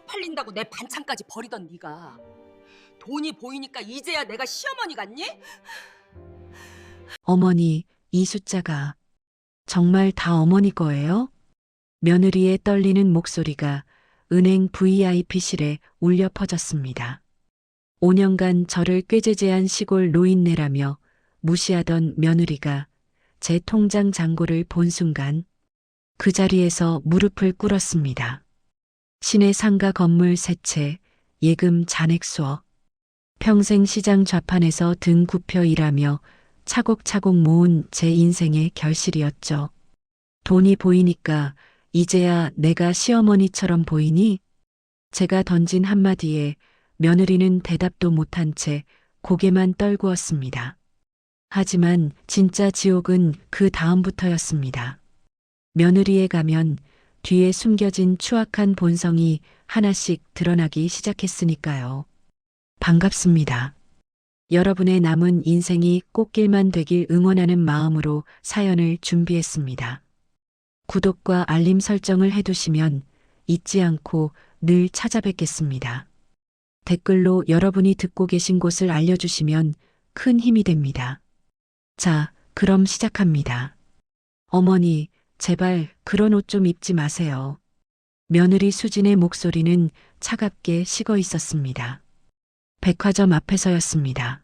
쪽팔린다고 내 반찬까지 버리던 네가 돈이 보이니까 이제야 내가 시어머니 같니? 어머니, 이 숫자가 정말 다 어머니 거예요? 며느리의 떨리는 목소리가 은행 VIP실에 울려 퍼졌습니다. 5년간 저를 꾀죄죄한 시골 노인네라며 무시하던 며느리가 제 통장 잔고를 본 순간 그 자리에서 무릎을 꿇었습니다. 시내 상가 건물 3채, 예금 잔액 수억, 평생 시장 좌판에서 등 굽혀 일하며 차곡차곡 모은 제 인생의 결실이었죠. 돈이 보이니까 이제야 내가 시어머니처럼 보이니? 제가 던진 한마디에 며느리는 대답도 못한 채 고개만 떨구었습니다. 하지만 진짜 지옥은 그 다음부터였습니다. 며느리에 가면 뒤에 숨겨진 추악한 본성이 하나씩 드러나기 시작했으니까요. 반갑습니다. 여러분의 남은 인생이 꽃길만 되길 응원하는 마음으로 사연을 준비했습니다. 구독과 알림 설정을 해두시면 잊지 않고 늘 찾아뵙겠습니다. 댓글로 여러분이 듣고 계신 곳을 알려주시면 큰 힘이 됩니다. 자, 그럼 시작합니다. 어머니, 제발 그런 옷 좀 입지 마세요. 며느리 수진의 목소리는 차갑게 식어 있었습니다. 백화점 앞에서였습니다.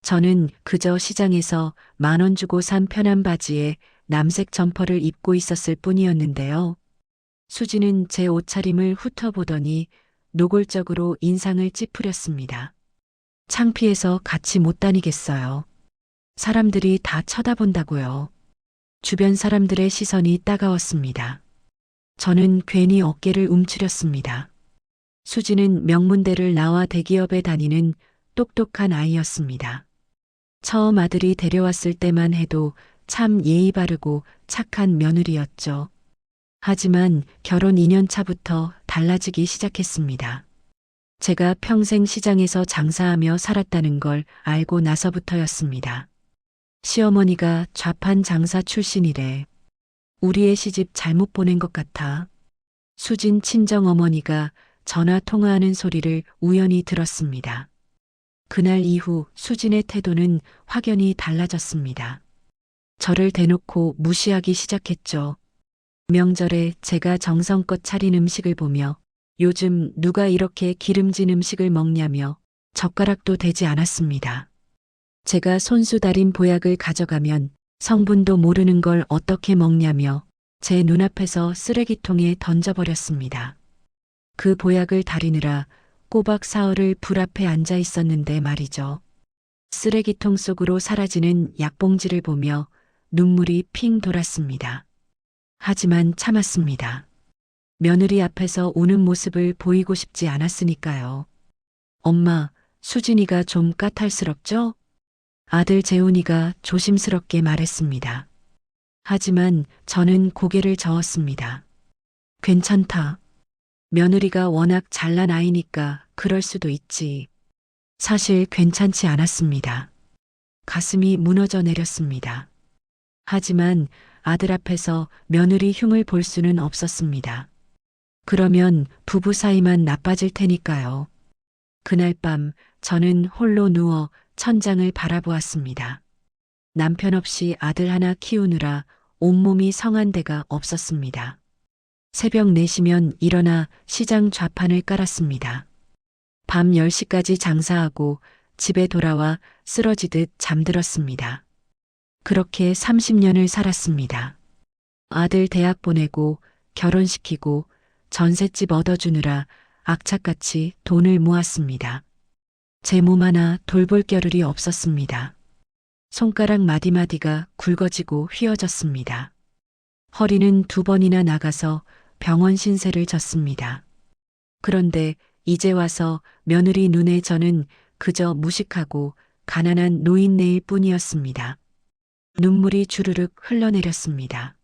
저는 그저 시장에서 10,000원 주고 산 편한 바지에 남색 점퍼를 입고 있었을 뿐이었는데요. 수지는 제 옷차림을 훑어보더니 노골적으로 인상을 찌푸렸습니다. 창피해서 같이 못 다니겠어요. 사람들이 다 쳐다본다고요. 주변 사람들의 시선이 따가웠습니다. 저는 괜히 어깨를 움츠렸습니다. 수지는 명문대를 나와 대기업에 다니는 똑똑한 아이였습니다. 처음 아들이 데려왔을 때만 해도 참 예의 바르고 착한 며느리였죠. 하지만 결혼 2년 차부터 달라지기 시작했습니다. 제가 평생 시장에서 장사하며 살았다는 걸 알고 나서부터였습니다. 시어머니가 좌판 장사 출신이래. 우리의 시집 잘못 보낸 것 같아. 수진 친정어머니가 전화 통화하는 소리를 우연히 들었습니다. 그날 이후 수진의 태도는 확연히 달라졌습니다. 저를 대놓고 무시하기 시작했죠. 명절에 제가 정성껏 차린 음식을 보며 요즘 누가 이렇게 기름진 음식을 먹냐며 젓가락도 대지 않았습니다. 제가 손수 달인 보약을 가져가면 성분도 모르는 걸 어떻게 먹냐며 제 눈앞에서 쓰레기통에 던져버렸습니다. 그 보약을 다리느라 꼬박 사흘을 불 앞에 앉아 있었는데 말이죠. 쓰레기통 속으로 사라지는 약봉지를 보며 눈물이 핑 돌았습니다. 하지만 참았습니다. 며느리 앞에서 우는 모습을 보이고 싶지 않았으니까요. 엄마, 수진이가 좀 까탈스럽죠? 아들 재훈이가 조심스럽게 말했습니다. 하지만 저는 고개를 저었습니다. 괜찮다. 며느리가 워낙 잘난 아이니까 그럴 수도 있지. 사실 괜찮지 않았습니다. 가슴이 무너져 내렸습니다. 하지만 아들 앞에서 며느리 흉을 볼 수는 없었습니다. 그러면 부부 사이만 나빠질 테니까요. 그날 밤 저는 홀로 누워 천장을 바라보았습니다. 남편 없이 아들 하나 키우느라 온몸이 성한 데가 없었습니다. 새벽 4시면 일어나 시장 좌판을 깔았습니다. 밤 10시까지 장사하고 집에 돌아와 쓰러지듯 잠들었습니다. 그렇게 30년을 살았습니다. 아들 대학 보내고 결혼시키고 전셋집 얻어주느라 악착같이 돈을 모았습니다. 제 몸 하나 돌볼 겨를이 없었습니다. 손가락 마디마디가 굵어지고 휘어졌습니다. 허리는 2번이나 나가서 병원 신세를 졌습니다. 그런데 이제 와서 며느리 눈에 저는 그저 무식하고 가난한 노인네일 뿐이었습니다. 눈물이 주르륵 흘러내렸습니다.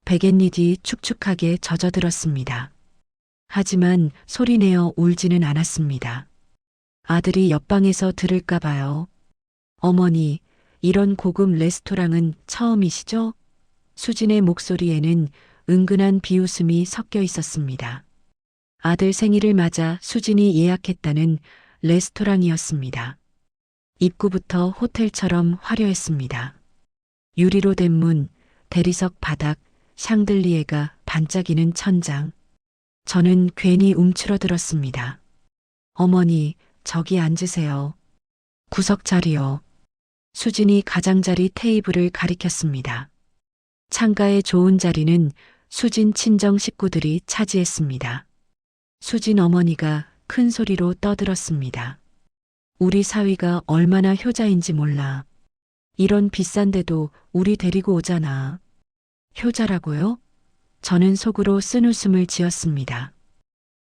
베갯잎이 축축하게 젖어들었습니다. 하지만 소리내어 울지는 않았습니다. 아들이 옆방에서 들을까 봐요. 어머니, 이런 고급 레스토랑은 처음이시죠? 수진의 목소리에는 은근한 비웃음이 섞여 있었습니다. 아들 생일을 맞아 수진이 예약했다는 레스토랑이었습니다. 입구부터 호텔처럼 화려했습니다. 유리로 된 문, 대리석 바닥, 샹들리에가 반짝이는 천장. 저는 괜히 움츠러들었습니다. 어머니, 저기 앉으세요. 구석 자리요. 수진이 가장자리 테이블을 가리켰습니다. 창가에 좋은 자리는 수진 친정 식구들이 차지했습니다. 수진 어머니가 큰 소리로 떠들었습니다. 우리 사위가 얼마나 효자인지 몰라. 이런 비싼데도 우리 데리고 오잖아. 효자라고요? 저는 속으로 쓴웃음을 지었습니다.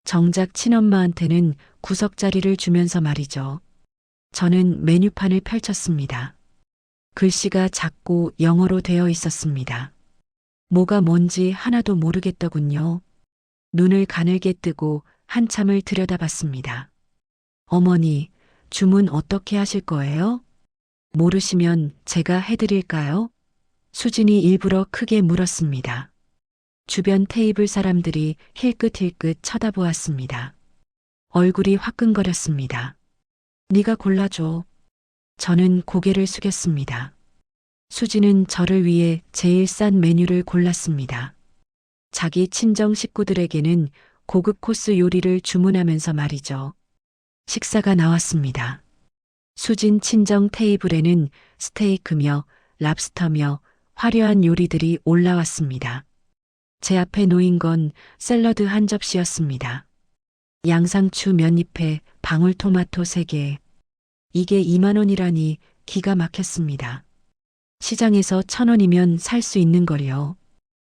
정작 친엄마한테는 구석 자리를 주면서 말이죠. 저는 메뉴판을 펼쳤습니다. 글씨가 작고 영어로 되어 있었습니다. 뭐가 뭔지 하나도 모르겠더군요. 눈을 가늘게 뜨고 한참을 들여다봤습니다. 어머니, 주문 어떻게 하실 거예요? 모르시면 제가 해드릴까요? 수진이 일부러 크게 물었습니다. 주변 테이블 사람들이 힐끗힐끗 쳐다보았습니다. 얼굴이 화끈거렸습니다. 네가 골라줘. 저는 고개를 숙였습니다. 수진은 저를 위해 제일 싼 메뉴를 골랐습니다. 자기 친정 식구들에게는 고급 코스 요리를 주문하면서 말이죠. 식사가 나왔습니다. 수진 친정 테이블에는 스테이크며 랍스터며 화려한 요리들이 올라왔습니다. 제 앞에 놓인 건 샐러드 한 접시였습니다. 양상추 몇 잎에 방울토마토 3개. 이게 2만 원이라니 기가 막혔습니다. 시장에서 1,000원이면 살 수 있는 거리요.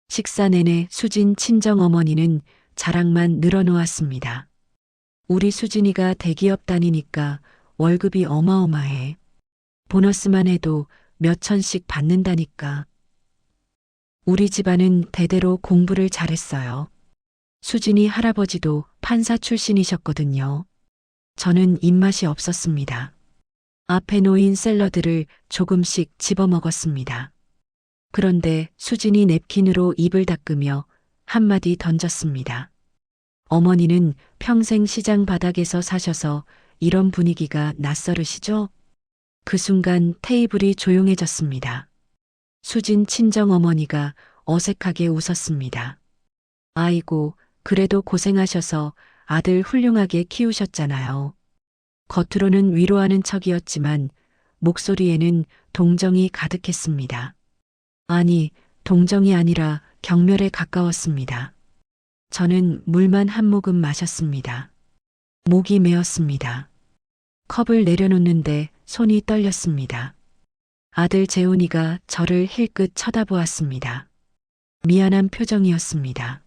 식사 내내 수진 친정 어머니는 자랑만 늘어놓았습니다. 우리 수진이가 대기업 다니니까 월급이 어마어마해. 보너스만 해도 몇 천씩 받는다니까. 우리 집안은 대대로 공부를 잘했어요. 수진이 할아버지도 판사 출신이셨거든요. 저는 입맛이 없었습니다. 앞에 놓인 샐러드를 조금씩 집어먹었습니다. 그런데 수진이 냅킨으로 입을 닦으며 한마디 던졌습니다. 어머니는 평생 시장 바닥에서 사셔서 이런 분위기가 낯설으시죠? 그 순간 테이블이 조용해졌습니다. 수진 친정 어머니가 어색하게 웃었습니다. 아이고, 그래도 고생하셔서 아들 훌륭하게 키우셨잖아요. 겉으로는 위로하는 척이었지만 목소리에는 동정이 가득했습니다. 아니, 동정이 아니라 경멸에 가까웠습니다. 저는 물만 한 모금 마셨습니다. 목이 메었습니다. 컵을 내려놓는데 손이 떨렸습니다. 아들 재훈이가 저를 힐끗 쳐다보았습니다. 미안한 표정이었습니다.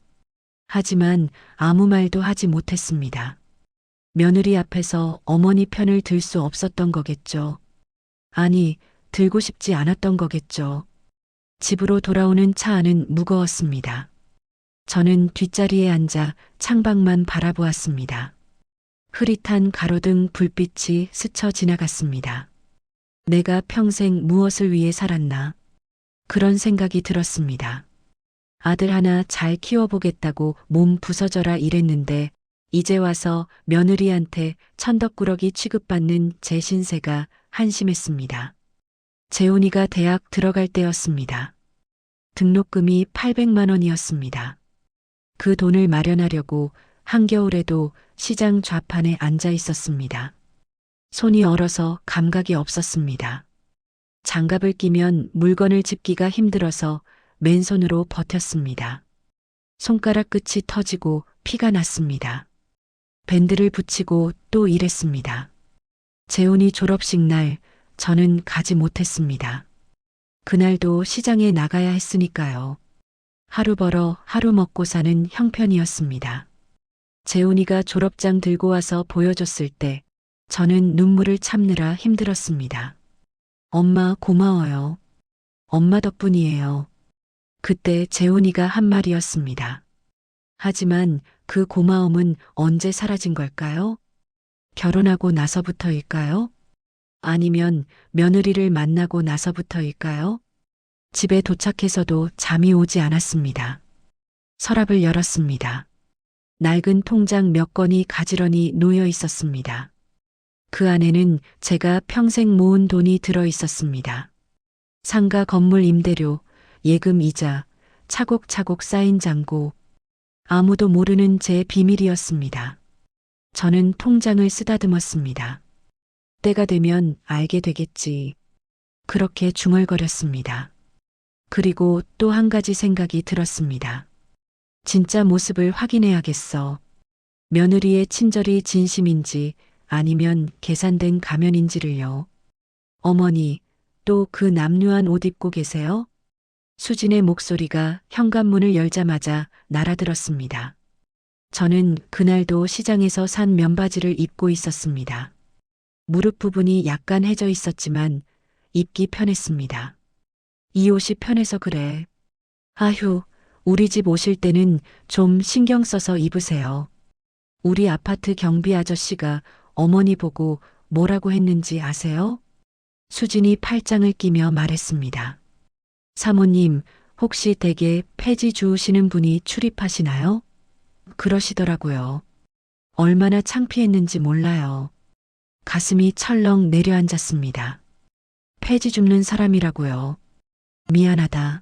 하지만 아무 말도 하지 못했습니다. 며느리 앞에서 어머니 편을 들 수 없었던 거겠죠. 아니, 들고 싶지 않았던 거겠죠. 집으로 돌아오는 차 안은 무거웠습니다. 저는 뒷자리에 앉아 창밖만 바라보았습니다. 흐릿한 가로등 불빛이 스쳐 지나갔습니다. 내가 평생 무엇을 위해 살았나? 그런 생각이 들었습니다. 아들 하나 잘 키워보겠다고 몸 부서져라 이랬는데 이제 와서 며느리한테 천덕꾸러기 취급받는 제 신세가 한심했습니다. 재훈이가 대학 들어갈 때였습니다. 등록금이 800만 원이었습니다. 그 돈을 마련하려고 한겨울에도 시장 좌판에 앉아 있었습니다. 손이 얼어서 감각이 없었습니다. 장갑을 끼면 물건을 짚기가 힘들어서 맨손으로 버텼습니다. 손가락 끝이 터지고 피가 났습니다. 밴드를 붙이고 또 일했습니다. 재훈이 졸업식 날 저는 가지 못했습니다. 그날도 시장에 나가야 했으니까요. 하루 벌어 하루 먹고 사는 형편이었습니다. 재훈이가 졸업장 들고 와서 보여줬을 때 저는 눈물을 참느라 힘들었습니다. 엄마 고마워요. 엄마 덕분이에요. 그때 재훈이가 한 말이었습니다. 하지만 그 고마움은 언제 사라진 걸까요? 결혼하고 나서부터일까요? 아니면 며느리를 만나고 나서부터일까요? 집에 도착해서도 잠이 오지 않았습니다. 서랍을 열었습니다. 낡은 통장 몇 건이 가지런히 놓여 있었습니다. 그 안에는 제가 평생 모은 돈이 들어 있었습니다. 상가 건물 임대료, 예금 이자, 차곡차곡 쌓인 잔고, 아무도 모르는 제 비밀이었습니다. 저는 통장을 쓰다듬었습니다. 때가 되면 알게 되겠지. 그렇게 중얼거렸습니다. 그리고 또 한 가지 생각이 들었습니다. 진짜 모습을 확인해야겠어. 며느리의 친절이 진심인지 아니면 계산된 가면인지를요. 어머니, 또 그 남루한 옷 입고 계세요? 수진의 목소리가 현관문을 열자마자 날아들었습니다. 저는 그날도 시장에서 산 면바지를 입고 있었습니다. 무릎 부분이 약간 해져 있었지만 입기 편했습니다. 이 옷이 편해서 그래. 아휴, 우리 집 오실 때는 좀 신경 써서 입으세요. 우리 아파트 경비 아저씨가 어머니 보고 뭐라고 했는지 아세요? 수진이 팔짱을 끼며 말했습니다. 사모님, 혹시 댁에 폐지 주우시는 분이 출입하시나요? 그러시더라고요. 얼마나 창피했는지 몰라요. 가슴이 철렁 내려앉았습니다. 폐지 줍는 사람이라고요. 미안하다.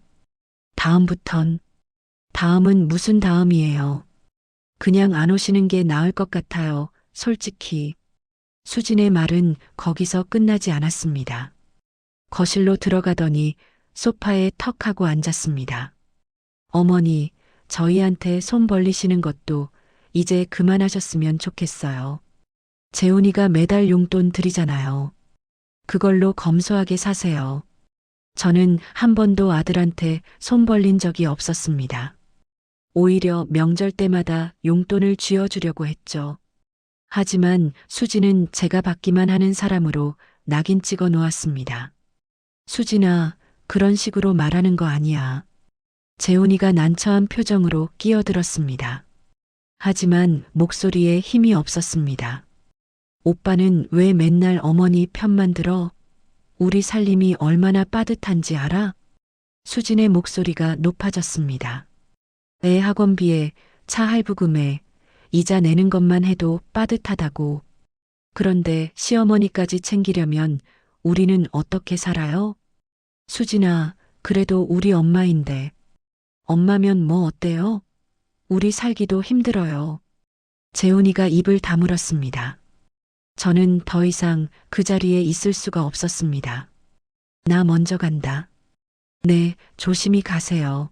다음은 무슨 다음이에요? 그냥 안 오시는 게 나을 것 같아요, 솔직히. 수진의 말은 거기서 끝나지 않았습니다. 거실로 들어가더니 소파에 턱 하고 앉았습니다. 어머니, 저희한테 손 벌리시는 것도 이제 그만하셨으면 좋겠어요. 재훈이가 매달 용돈 드리잖아요. 그걸로 검소하게 사세요. 저는 한 번도 아들한테 손 벌린 적이 없었습니다. 오히려 명절 때마다 용돈을 쥐어주려고 했죠. 하지만 수진은 제가 받기만 하는 사람으로 낙인 찍어 놓았습니다. 수진아, 그런 식으로 말하는 거 아니야. 재훈이가 난처한 표정으로 끼어들었습니다. 하지만 목소리에 힘이 없었습니다. 오빠는 왜 맨날 어머니 편만 들어? 우리 살림이 얼마나 빠듯한지 알아? 수진의 목소리가 높아졌습니다. 애 학원비에, 차 할부금에, 이자 내는 것만 해도 빠듯하다고. 그런데 시어머니까지 챙기려면 우리는 어떻게 살아요? 수진아, 그래도 우리 엄마인데. 엄마면 뭐 어때요? 우리 살기도 힘들어요. 재훈이가 입을 다물었습니다. 저는 더 이상 그 자리에 있을 수가 없었습니다. 나 먼저 간다. 네, 조심히 가세요.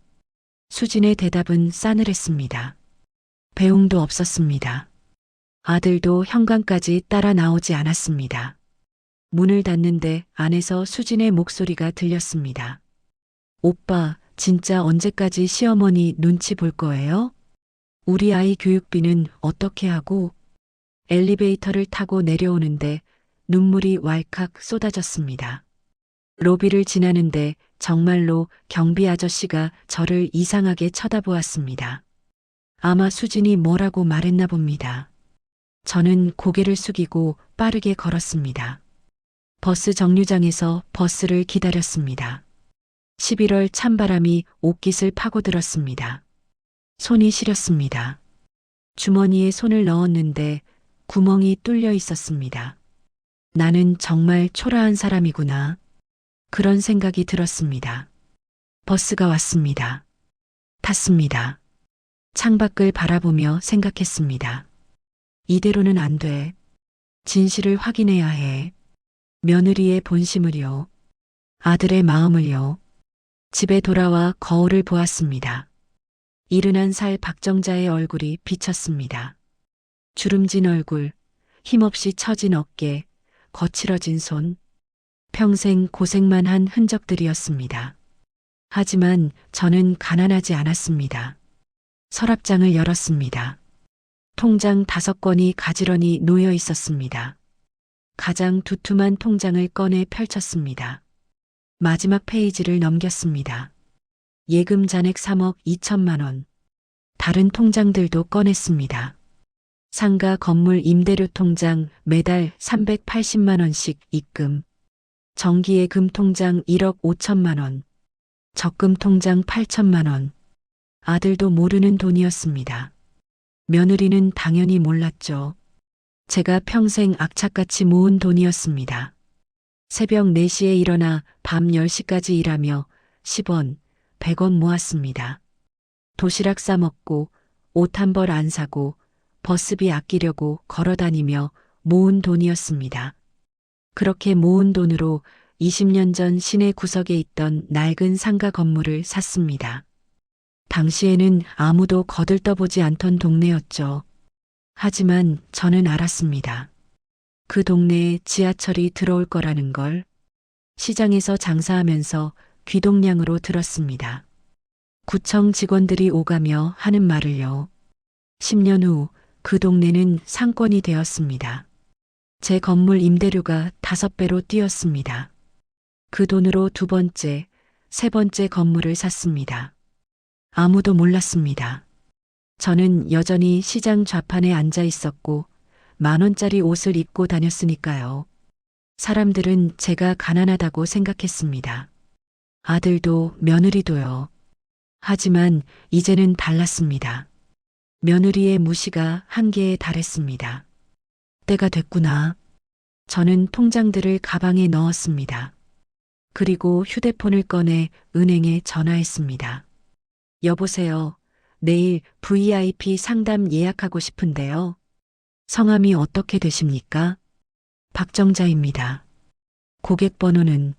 수진의 대답은 싸늘했습니다. 배웅도 없었습니다. 아들도 현관까지 따라 나오지 않았습니다. 문을 닫는데 안에서 수진의 목소리가 들렸습니다. 오빠, 진짜 언제까지 시어머니 눈치 볼 거예요? 우리 아이 교육비는 어떻게 하고? 엘리베이터를 타고 내려오는데 눈물이 왈칵 쏟아졌습니다. 로비를 지나는데 정말로 경비 아저씨가 저를 이상하게 쳐다보았습니다. 아마 수진이 뭐라고 말했나 봅니다. 저는 고개를 숙이고 빠르게 걸었습니다. 버스 정류장에서 버스를 기다렸습니다. 11월 찬바람이 옷깃을 파고들었습니다. 손이 시렸습니다. 주머니에 손을 넣었는데 구멍이 뚫려 있었습니다. 나는 정말 초라한 사람이구나. 그런 생각이 들었습니다. 버스가 왔습니다. 탔습니다. 창밖을 바라보며 생각했습니다. 이대로는 안 돼. 진실을 확인해야 해. 며느리의 본심을요. 아들의 마음을요. 집에 돌아와 거울을 보았습니다. 71살 박정자의 얼굴이 비쳤습니다. 주름진 얼굴, 힘없이 처진 어깨, 거칠어진 손, 평생 고생만 한 흔적들이었습니다. 하지만 저는 가난하지 않았습니다. 서랍장을 열었습니다. 통장 5건이 가지런히 놓여 있었습니다. 가장 두툼한 통장을 꺼내 펼쳤습니다. 마지막 페이지를 넘겼습니다. 예금 잔액 3억 2천만 원. 다른 통장들도 꺼냈습니다. 상가 건물 임대료 통장 매달 380만 원씩 입금. 정기예금 통장 1억 5천만 원. 적금 통장 8천만 원. 아들도 모르는 돈이었습니다. 며느리는 당연히 몰랐죠. 제가 평생 악착같이 모은 돈이었습니다. 새벽 4시에 일어나 밤 10시까지 일하며 10원, 100원 모았습니다. 도시락 싸먹고 옷 한 벌 안 사고 버스비 아끼려고 걸어다니며 모은 돈이었습니다. 그렇게 모은 돈으로 20년 전 시내 구석에 있던 낡은 상가 건물을 샀습니다. 당시에는 아무도 거들떠보지 않던 동네였죠. 하지만 저는 알았습니다. 그 동네에 지하철이 들어올 거라는 걸. 시장에서 장사하면서 귀동냥으로 들었습니다. 구청 직원들이 오가며 하는 말을요. 10년 후 그 동네는 상권이 되었습니다. 제 건물 임대료가 5배로 뛰었습니다. 그 돈으로 2번째, 3번째 건물을 샀습니다. 아무도 몰랐습니다. 저는 여전히 시장 좌판에 앉아 있었고 10,000원짜리 옷을 입고 다녔으니까요. 사람들은 제가 가난하다고 생각했습니다. 아들도 며느리도요. 하지만 이제는 달랐습니다. 며느리의 무시가 한계에 달했습니다. 때가 됐구나. 저는 통장들을 가방에 넣었습니다. 그리고 휴대폰을 꺼내 은행에 전화했습니다. 여보세요. 내일 VIP 상담 예약하고 싶은데요. 성함이 어떻게 되십니까? 박정자입니다. 고객 번호는.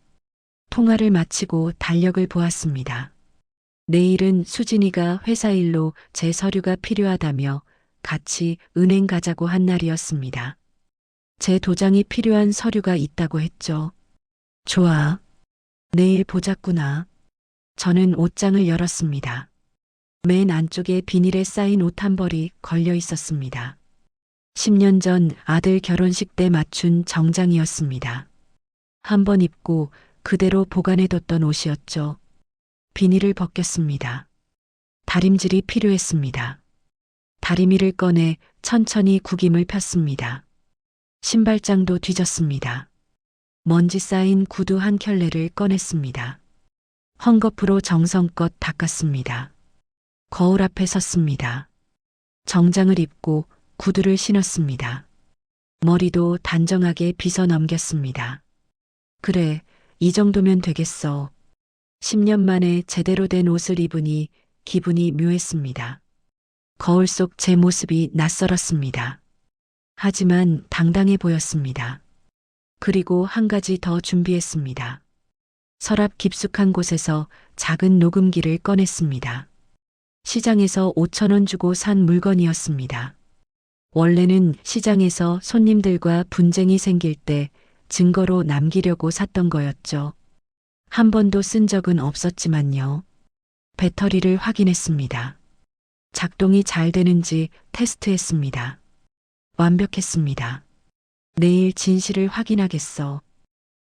통화를 마치고 달력을 보았습니다. 내일은 수진이가 회사 일로 제 서류가 필요하다며 같이 은행 가자고 한 날이었습니다. 제 도장이 필요한 서류가 있다고 했죠. 좋아. 내일 보자꾸나. 저는 옷장을 열었습니다. 맨 안쪽에 비닐에 쌓인 옷 한 벌이 걸려 있었습니다. 10년 전 아들 결혼식 때 맞춘 정장이었습니다. 한 번 입고 그대로 보관해뒀던 옷이었죠. 비닐을 벗겼습니다. 다림질이 필요했습니다. 다리미를 꺼내 천천히 구김을 폈습니다. 신발장도 뒤졌습니다. 먼지 쌓인 구두 한 켤레를 꺼냈습니다. 헝겊으로 정성껏 닦았습니다. 거울 앞에 섰습니다. 정장을 입고 구두를 신었습니다. 머리도 단정하게 빗어 넘겼습니다. 그래, 이 정도면 되겠어. 10년 만에 제대로 된 옷을 입으니 기분이 묘했습니다. 거울 속 제 모습이 낯설었습니다. 하지만 당당해 보였습니다. 그리고 한 가지 더 준비했습니다. 서랍 깊숙한 곳에서 작은 녹음기를 꺼냈습니다. 시장에서 5,000원 주고 산 물건이었습니다. 원래는 시장에서 손님들과 분쟁이 생길 때 증거로 남기려고 샀던 거였죠. 한 번도 쓴 적은 없었지만요. 배터리를 확인했습니다. 작동이 잘 되는지 테스트했습니다. 완벽했습니다. 내일 진실을 확인하겠어.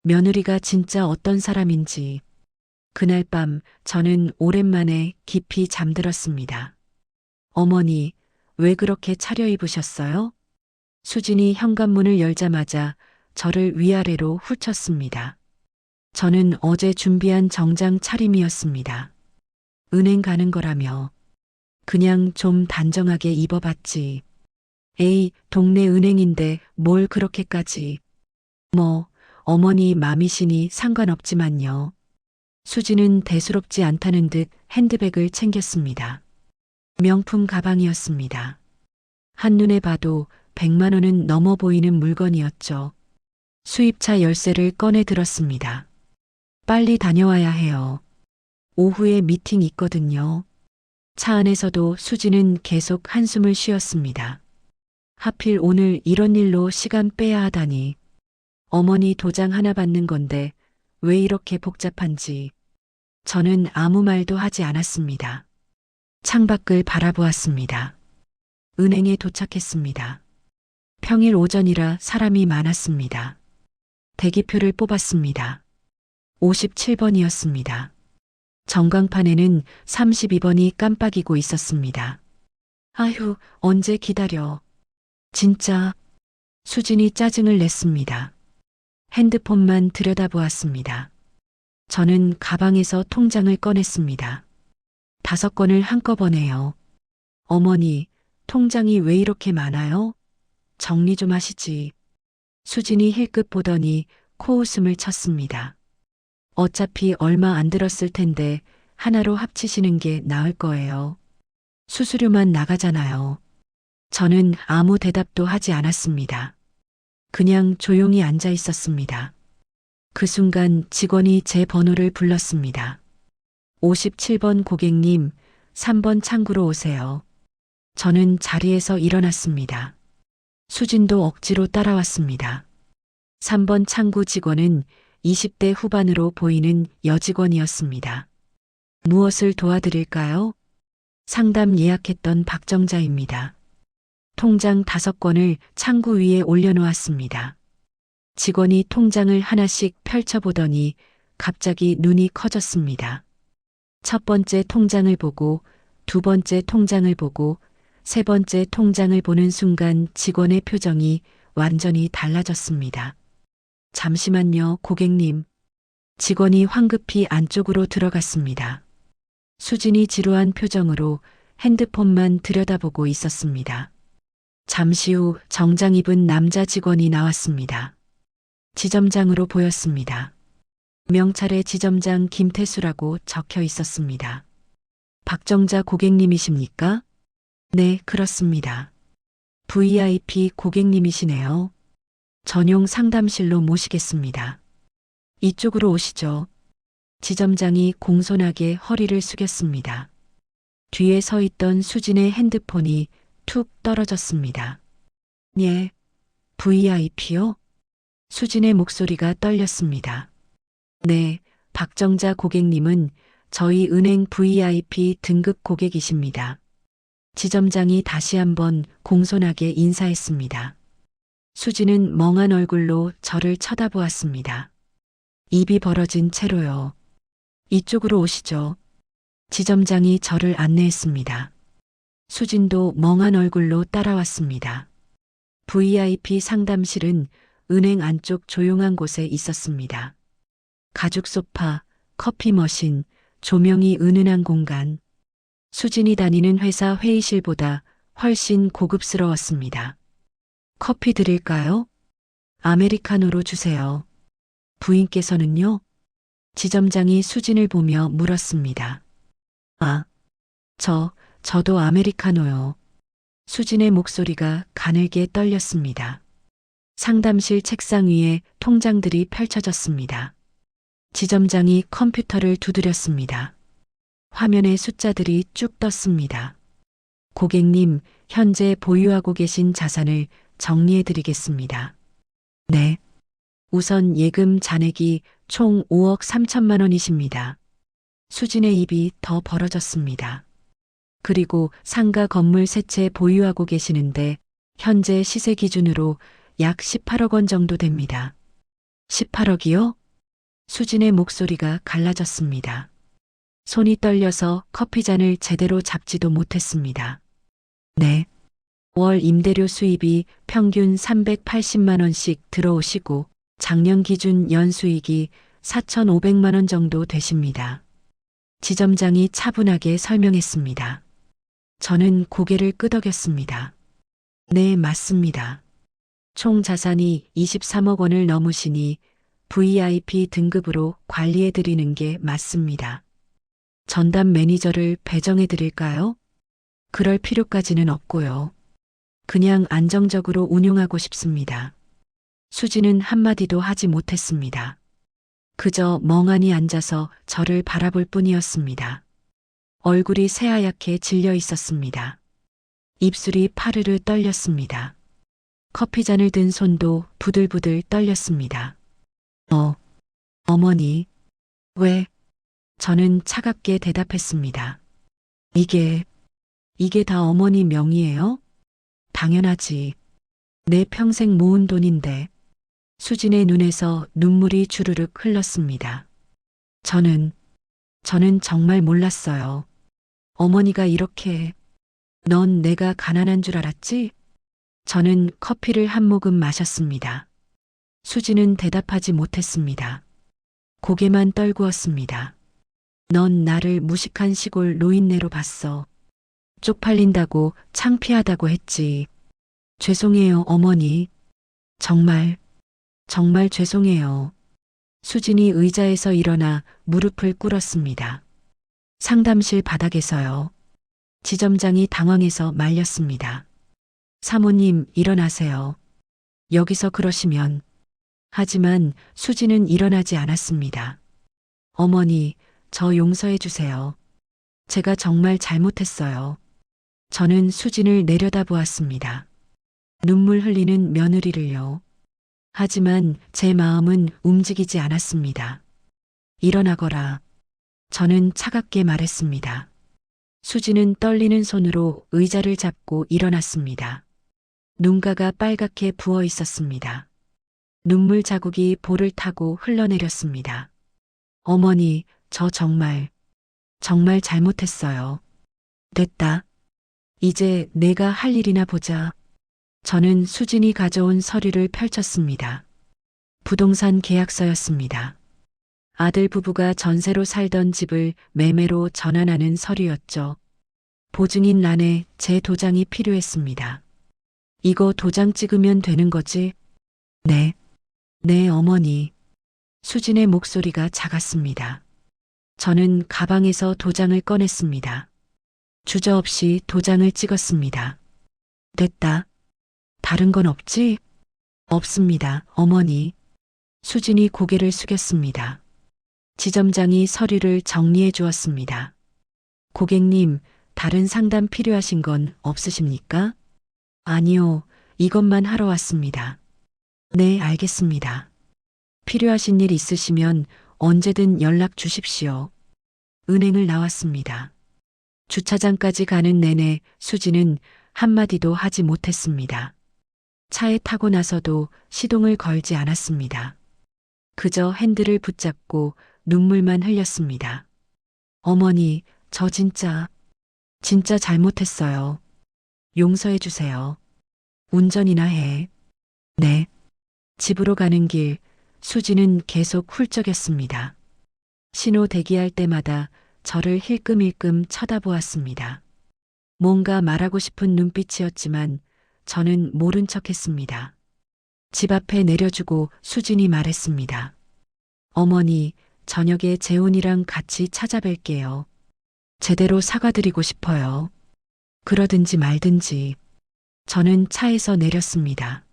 며느리가 진짜 어떤 사람인지. 그날 밤 저는 오랜만에 깊이 잠들었습니다. 어머니, 왜 그렇게 차려입으셨어요? 수진이 현관문을 열자마자 저를 위아래로 훑쳤습니다. 저는 어제 준비한 정장 차림이었습니다. 은행 가는 거라며. 그냥 좀 단정하게 입어봤지. 에이, 동네 은행인데 뭘 그렇게까지. 뭐, 어머니 맘이시니 상관없지만요. 수지는 대수롭지 않다는 듯 핸드백을 챙겼습니다. 명품 가방이었습니다. 한눈에 봐도 100만 원은 넘어 보이는 물건이었죠. 수입차 열쇠를 꺼내 들었습니다. 빨리 다녀와야 해요. 오후에 미팅 있거든요. 차 안에서도 수지는 계속 한숨을 쉬었습니다. 하필 오늘 이런 일로 시간 빼야 하다니. 어머니 도장 하나 받는 건데 왜 이렇게 복잡한지. 저는 아무 말도 하지 않았습니다. 창밖을 바라보았습니다. 은행에 도착했습니다. 평일 오전이라 사람이 많았습니다. 대기표를 뽑았습니다. 57번이었습니다. 전광판에는 32번이 깜빡이고 있었습니다. 아휴, 언제 기다려. 진짜. 수진이 짜증을 냈습니다. 핸드폰만 들여다보았습니다. 저는 가방에서 통장을 꺼냈습니다. 5건을 한꺼번에요. 어머니, 통장이 왜 이렇게 많아요? 정리 좀 하시지. 수진이 힐끗 보더니 코웃음을 쳤습니다. 어차피 얼마 안 들었을 텐데 하나로 합치시는 게 나을 거예요. 수수료만 나가잖아요. 저는 아무 대답도 하지 않았습니다. 그냥 조용히 앉아 있었습니다. 그 순간 직원이 제 번호를 불렀습니다. 57번 고객님, 3번 창구로 오세요. 저는 자리에서 일어났습니다. 수진도 억지로 따라왔습니다. 3번 창구 직원은 20대 후반으로 보이는 여직원이었습니다. 무엇을 도와드릴까요? 상담 예약했던 박정자입니다. 통장 5건을 창구 위에 올려놓았습니다. 직원이 통장을 하나씩 펼쳐보더니 갑자기 눈이 커졌습니다. 첫 번째 통장을 보고, 두 번째 통장을 보고, 세 번째 통장을 보는 순간 직원의 표정이 완전히 달라졌습니다. 잠시만요, 고객님. 직원이 황급히 안쪽으로 들어갔습니다. 수진이 지루한 표정으로 핸드폰만 들여다보고 있었습니다. 잠시 후 정장 입은 남자 직원이 나왔습니다. 지점장으로 보였습니다. 명찰에 지점장 김태수라고 적혀 있었습니다. 박정자 고객님이십니까? 네, 그렇습니다. VIP 고객님이시네요. 전용 상담실로 모시겠습니다. 이쪽으로 오시죠. 지점장이 공손하게 허리를 숙였습니다. 뒤에 서 있던 수진의 핸드폰이 툭 떨어졌습니다. 예, VIP요? 수진의 목소리가 떨렸습니다. 네, 박정자 고객님은 저희 은행 VIP 등급 고객이십니다. 지점장이 다시 한번 공손하게 인사했습니다. 수진은 멍한 얼굴로 저를 쳐다보았습니다. 입이 벌어진 채로요. 이쪽으로 오시죠. 지점장이 저를 안내했습니다. 수진도 멍한 얼굴로 따라왔습니다. VIP 상담실은 은행 안쪽 조용한 곳에 있었습니다. 가죽 소파, 커피 머신, 조명이 은은한 공간. 수진이 다니는 회사 회의실보다 훨씬 고급스러웠습니다. 커피 드릴까요? 아메리카노로 주세요. 부인께서는요? 지점장이 수진을 보며 물었습니다. 아, 저도 아메리카노요. 수진의 목소리가 가늘게 떨렸습니다. 상담실 책상 위에 통장들이 펼쳐졌습니다. 지점장이 컴퓨터를 두드렸습니다. 화면에 숫자들이 쭉 떴습니다. 고객님, 현재 보유하고 계신 자산을 정리해 드리겠습니다. 네. 우선 예금 잔액이 총 5억 3천만 원이십니다. 수진의 입이 더 벌어졌습니다. 그리고 상가 건물 세 채 보유하고 계시는데 현재 시세 기준으로 약 18억 원 정도 됩니다. 18억이요? 수진의 목소리가 갈라졌습니다. 손이 떨려서 커피잔을 제대로 잡지도 못했습니다. 네. 월 임대료 수입이 평균 380만 원씩 들어오시고 작년 기준 연수익이 4,500만 원 정도 되십니다. 지점장이 차분하게 설명했습니다. 저는 고개를 끄덕였습니다. 네, 맞습니다. 총 자산이 23억 원을 넘으시니 VIP 등급으로 관리해 드리는 게 맞습니다. 전담 매니저를 배정해 드릴까요? 그럴 필요까지는 없고요. 그냥 안정적으로 운용하고 싶습니다. 수지는 한마디도 하지 못했습니다. 그저 멍하니 앉아서 저를 바라볼 뿐이었습니다. 얼굴이 새하얗게 질려 있었습니다. 입술이 파르르 떨렸습니다. 커피잔을 든 손도 부들부들 떨렸습니다. 어머니, 왜? 저는 차갑게 대답했습니다. 이게 다 어머니 명의예요? 당연하지. 내 평생 모은 돈인데. 수진의 눈에서 눈물이 주르륵 흘렀습니다. 저는 정말 몰랐어요. 어머니가 이렇게, 넌 내가 가난한 줄 알았지? 저는 커피를 한 모금 마셨습니다. 수진은 대답하지 못했습니다. 고개만 떨구었습니다. 넌 나를 무식한 시골 노인네로 봤어. 쪽팔린다고 창피하다고 했지. 죄송해요, 어머니. 정말, 정말 죄송해요. 수진이 의자에서 일어나 무릎을 꿇었습니다. 상담실 바닥에서요. 지점장이 당황해서 말렸습니다. 사모님, 일어나세요. 여기서 그러시면. 하지만 수진은 일어나지 않았습니다. 어머니, 저 용서해 주세요. 제가 정말 잘못했어요. 저는 수진을 내려다보았습니다. 눈물 흘리는 며느리를요. 하지만 제 마음은 움직이지 않았습니다. 일어나거라. 저는 차갑게 말했습니다. 수진은 떨리는 손으로 의자를 잡고 일어났습니다. 눈가가 빨갛게 부어 있었습니다. 눈물 자국이 볼을 타고 흘러내렸습니다. 어머니, 저 정말 잘못했어요. 됐다. 이제 내가 할 일이나 보자. 저는 수진이 가져온 서류를 펼쳤습니다. 부동산 계약서였습니다. 아들 부부가 전세로 살던 집을 매매로 전환하는 서류였죠. 보증인欄에 제 도장이 필요했습니다. 이거 도장 찍으면 되는 거지? 네. 네, 어머니. 수진의 목소리가 작았습니다. 저는 가방에서 도장을 꺼냈습니다. 주저없이 도장을 찍었습니다. 됐다. 다른 건 없지? 없습니다, 어머니. 수진이 고개를 숙였습니다. 지점장이 서류를 정리해 주었습니다. 고객님, 다른 상담 필요하신 건 없으십니까? 아니요, 이것만 하러 왔습니다. 네, 알겠습니다. 필요하신 일 있으시면 언제든 연락 주십시오. 은행을 나왔습니다. 주차장까지 가는 내내 수진은 한마디도 하지 못했습니다. 차에 타고 나서도 시동을 걸지 않았습니다. 그저 핸들을 붙잡고 눈물만 흘렸습니다. 어머니, 저 진짜 잘못했어요. 용서해 주세요. 운전이나 해. 네. 집으로 가는 길, 수지는 계속 훌쩍였습니다. 신호 대기할 때마다 저를 힐끔힐끔 쳐다보았습니다. 뭔가 말하고 싶은 눈빛이었지만 저는 모른 척했습니다. 집 앞에 내려주고 수진이 말했습니다. 어머니, 저녁에 재훈이랑 같이 찾아뵐게요. 제대로 사과드리고 싶어요. 그러든지 말든지. 저는 차에서 내렸습니다.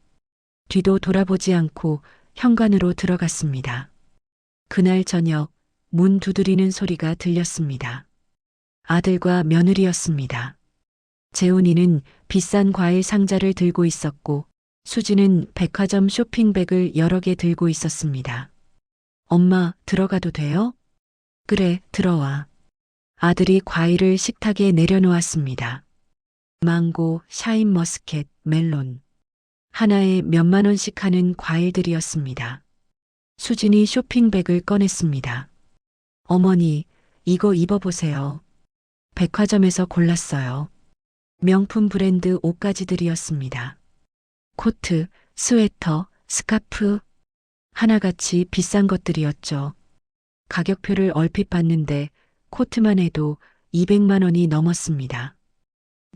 뒤도 돌아보지 않고 현관으로 들어갔습니다. 그날 저녁 문 두드리는 소리가 들렸습니다. 아들과 며느리였습니다. 재훈이는 비싼 과일 상자를 들고 있었고 수지는 백화점 쇼핑백을 여러 개 들고 있었습니다. 엄마, 들어가도 돼요? 그래, 들어와. 아들이 과일을 식탁에 내려놓았습니다. 망고, 샤인머스켓, 멜론. 하나에 몇만 원씩 하는 과일들이었습니다. 수진이 쇼핑백을 꺼냈습니다. 어머니, 이거 입어보세요. 백화점에서 골랐어요. 명품 브랜드 옷가지들이었습니다. 코트, 스웨터, 스카프. 하나같이 비싼 것들이었죠. 가격표를 얼핏 봤는데 코트만 해도 200만 원이 넘었습니다.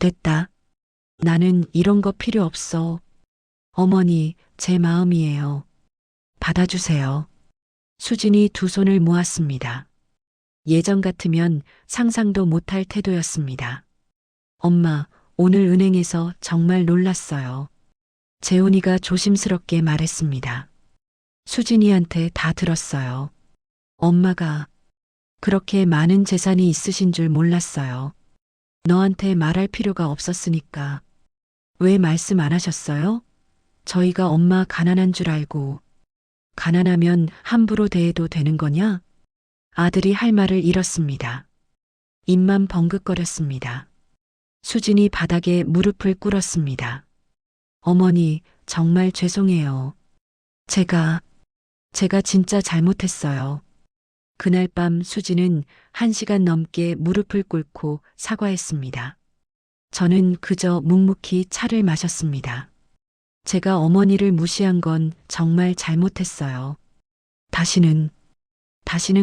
됐다. 나는 이런 거 필요 없어. 어머니, 제 마음이에요. 받아주세요. 수진이 두 손을 모았습니다. 예전 같으면 상상도 못할 태도였습니다. 엄마, 오늘 은행에서 정말 놀랐어요. 재훈이가 조심스럽게 말했습니다. 수진이한테 다 들었어요. 엄마가 그렇게 많은 재산이 있으신 줄 몰랐어요. 너한테 말할 필요가 없었으니까. 왜 말씀 안 하셨어요? 저희가 엄마 가난한 줄 알고. 가난하면 함부로 대해도 되는 거냐? 아들이 할 말을 잃었습니다. 입만 벙긋거렸습니다. 수진이 바닥에 무릎을 꿇었습니다. 어머니, 정말 죄송해요. 제가 진짜 잘못했어요. 그날 밤 수진은 1시간 넘게 무릎을 꿇고 사과했습니다. 저는 그저 묵묵히 차를 마셨습니다. 제가 어머니를 무시한 건 정말 잘못했어요. 다시는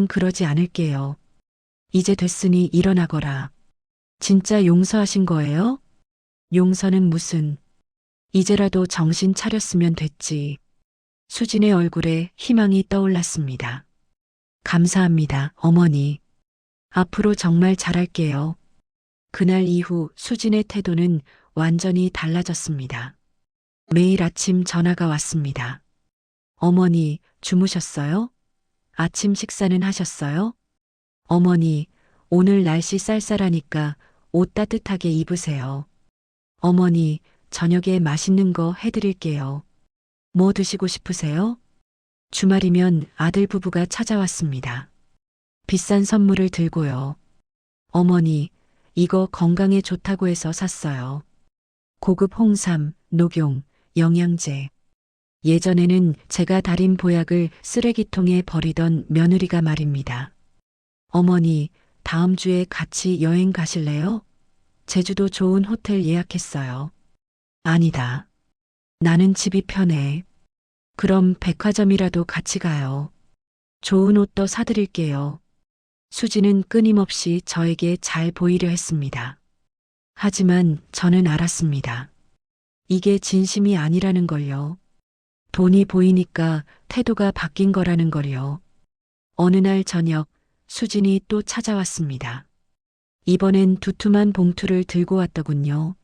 그러지 않을게요. 이제 됐으니 일어나거라. 진짜 용서하신 거예요? 용서는 무슨. 이제라도 정신 차렸으면 됐지. 수진의 얼굴에 희망이 떠올랐습니다. 감사합니다, 어머니. 앞으로 정말 잘할게요. 그날 이후 수진의 태도는 완전히 달라졌습니다. 매일 아침 전화가 왔습니다. 어머니, 주무셨어요? 아침 식사는 하셨어요? 어머니, 오늘 날씨 쌀쌀하니까 옷 따뜻하게 입으세요. 어머니, 저녁에 맛있는 거 해드릴게요. 뭐 드시고 싶으세요? 주말이면 아들 부부가 찾아왔습니다. 비싼 선물을 들고요. 어머니, 이거 건강에 좋다고 해서 샀어요. 고급 홍삼, 녹용, 영양제. 예전에는 제가 달인 보약을 쓰레기통에 버리던 며느리가 말입니다. 어머니, 다음 주에 같이 여행 가실래요? 제주도 좋은 호텔 예약했어요. 아니다. 나는 집이 편해. 그럼 백화점이라도 같이 가요. 좋은 옷도 사드릴게요. 수지는 끊임없이 저에게 잘 보이려 했습니다. 하지만 저는 알았습니다. 이게 진심이 아니라는 걸요. 돈이 보이니까 태도가 바뀐 거라는 걸요. 어느 날 저녁 수진이 또 찾아왔습니다. 이번엔 두툼한 봉투를 들고 왔더군요.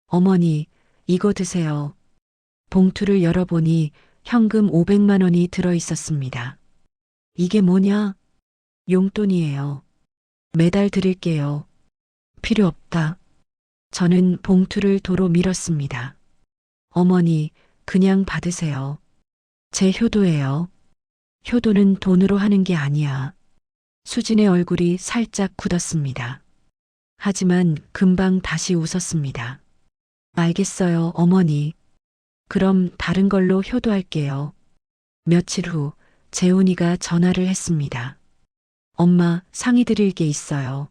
어머니, 이거 드세요. 봉투를 열어보니 현금 500만 원이 들어 있었습니다. 이게 뭐냐? 용돈이에요. 매달 드릴게요. 필요 없다. 저는 봉투를 도로 밀었습니다. 어머니, 그냥 받으세요. 제 효도예요. 효도는 돈으로 하는 게 아니야. 수진의 얼굴이 살짝 굳었습니다. 하지만 금방 다시 웃었습니다. 알겠어요, 어머니. 그럼 다른 걸로 효도할게요. 며칠 후 재훈이가 전화를 했습니다. 엄마, 상의 드릴 게 있어요.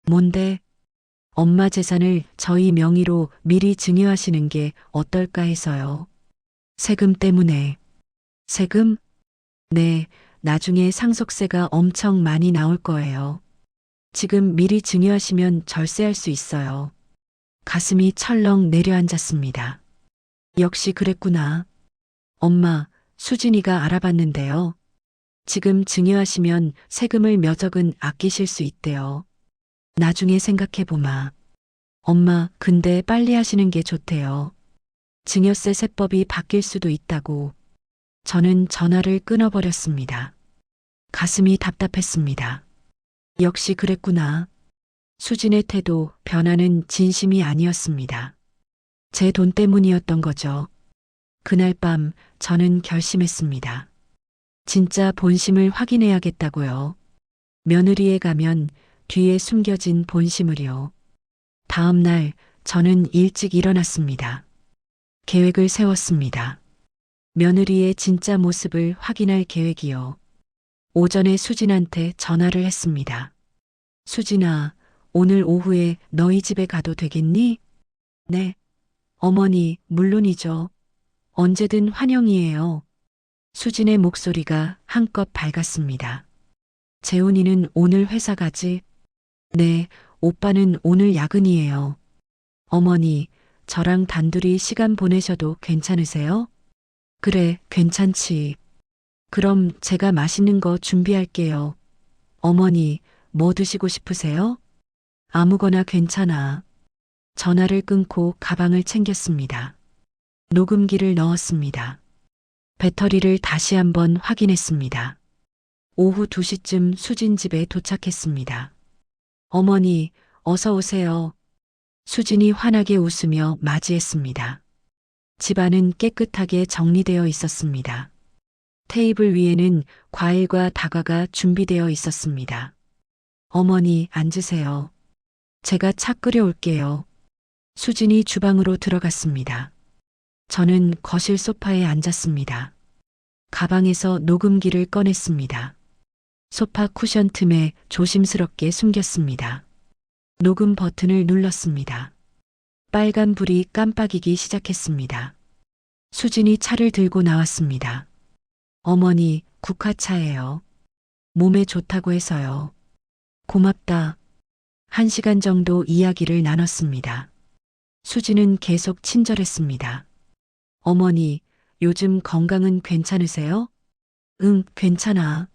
뭔데? 엄마 재산을 저희 명의로 미리 증여하시는 게 어떨까 해서요. 세금 때문에. 세금? 네, 나중에 상속세가 엄청 많이 나올 거예요. 지금 미리 증여하시면 절세할 수 있어요. 가슴이 철렁 내려앉았습니다. 역시 그랬구나. 엄마, 수진이가 알아봤는데요. 지금 증여하시면 세금을 몇 억은 아끼실 수 있대요. 나중에 생각해보마. 엄마, 근데 빨리 하시는 게 좋대요. 증여세 세법이 바뀔 수도 있다고. 저는 전화를 끊어버렸습니다. 가슴이 답답했습니다. 역시 그랬구나. 수진의 태도, 변화는 진심이 아니었습니다. 제 돈 때문이었던 거죠. 그날 밤 저는 결심했습니다. 진짜 본심을 확인해야겠다고요. 며느리에 가면 뒤에 숨겨진 본심을요. 다음 날 저는 일찍 일어났습니다. 계획을 세웠습니다. 며느리의 진짜 모습을 확인할 계획이요. 오전에 수진한테 전화를 했습니다. 수진아, 오늘 오후에 너희 집에 가도 되겠니? 네. 어머니, 물론이죠. 언제든 환영이에요. 수진의 목소리가 한껏 밝았습니다. 재훈이는 오늘 회사 가지? 네, 오빠는 오늘 야근이에요. 어머니, 저랑 단둘이 시간 보내셔도 괜찮으세요? 그래, 괜찮지. 그럼 제가 맛있는 거 준비할게요. 어머니, 뭐 드시고 싶으세요? 아무거나 괜찮아. 전화를 끊고 가방을 챙겼습니다. 녹음기를 넣었습니다. 배터리를 다시 한번 확인했습니다. 오후 2시쯤 수진 집에 도착했습니다. 어머니, 어서 오세요. 수진이 환하게 웃으며 맞이했습니다. 집안은 깨끗하게 정리되어 있었습니다. 테이블 위에는 과일과 다과가 준비되어 있었습니다. 어머니, 앉으세요. 제가 차 끓여올게요. 수진이 주방으로 들어갔습니다. 저는 거실 소파에 앉았습니다. 가방에서 녹음기를 꺼냈습니다. 소파 쿠션 틈에 조심스럽게 숨겼습니다. 녹음 버튼을 눌렀습니다. 빨간 불이 깜빡이기 시작했습니다. 수진이 차를 들고 나왔습니다. 어머니, 국화차예요. 몸에 좋다고 해서요. 고맙다. 1시간 정도 이야기를 나눴습니다. 수지는 계속 친절했습니다. 어머니, 요즘 건강은 괜찮으세요? 응, 괜찮아.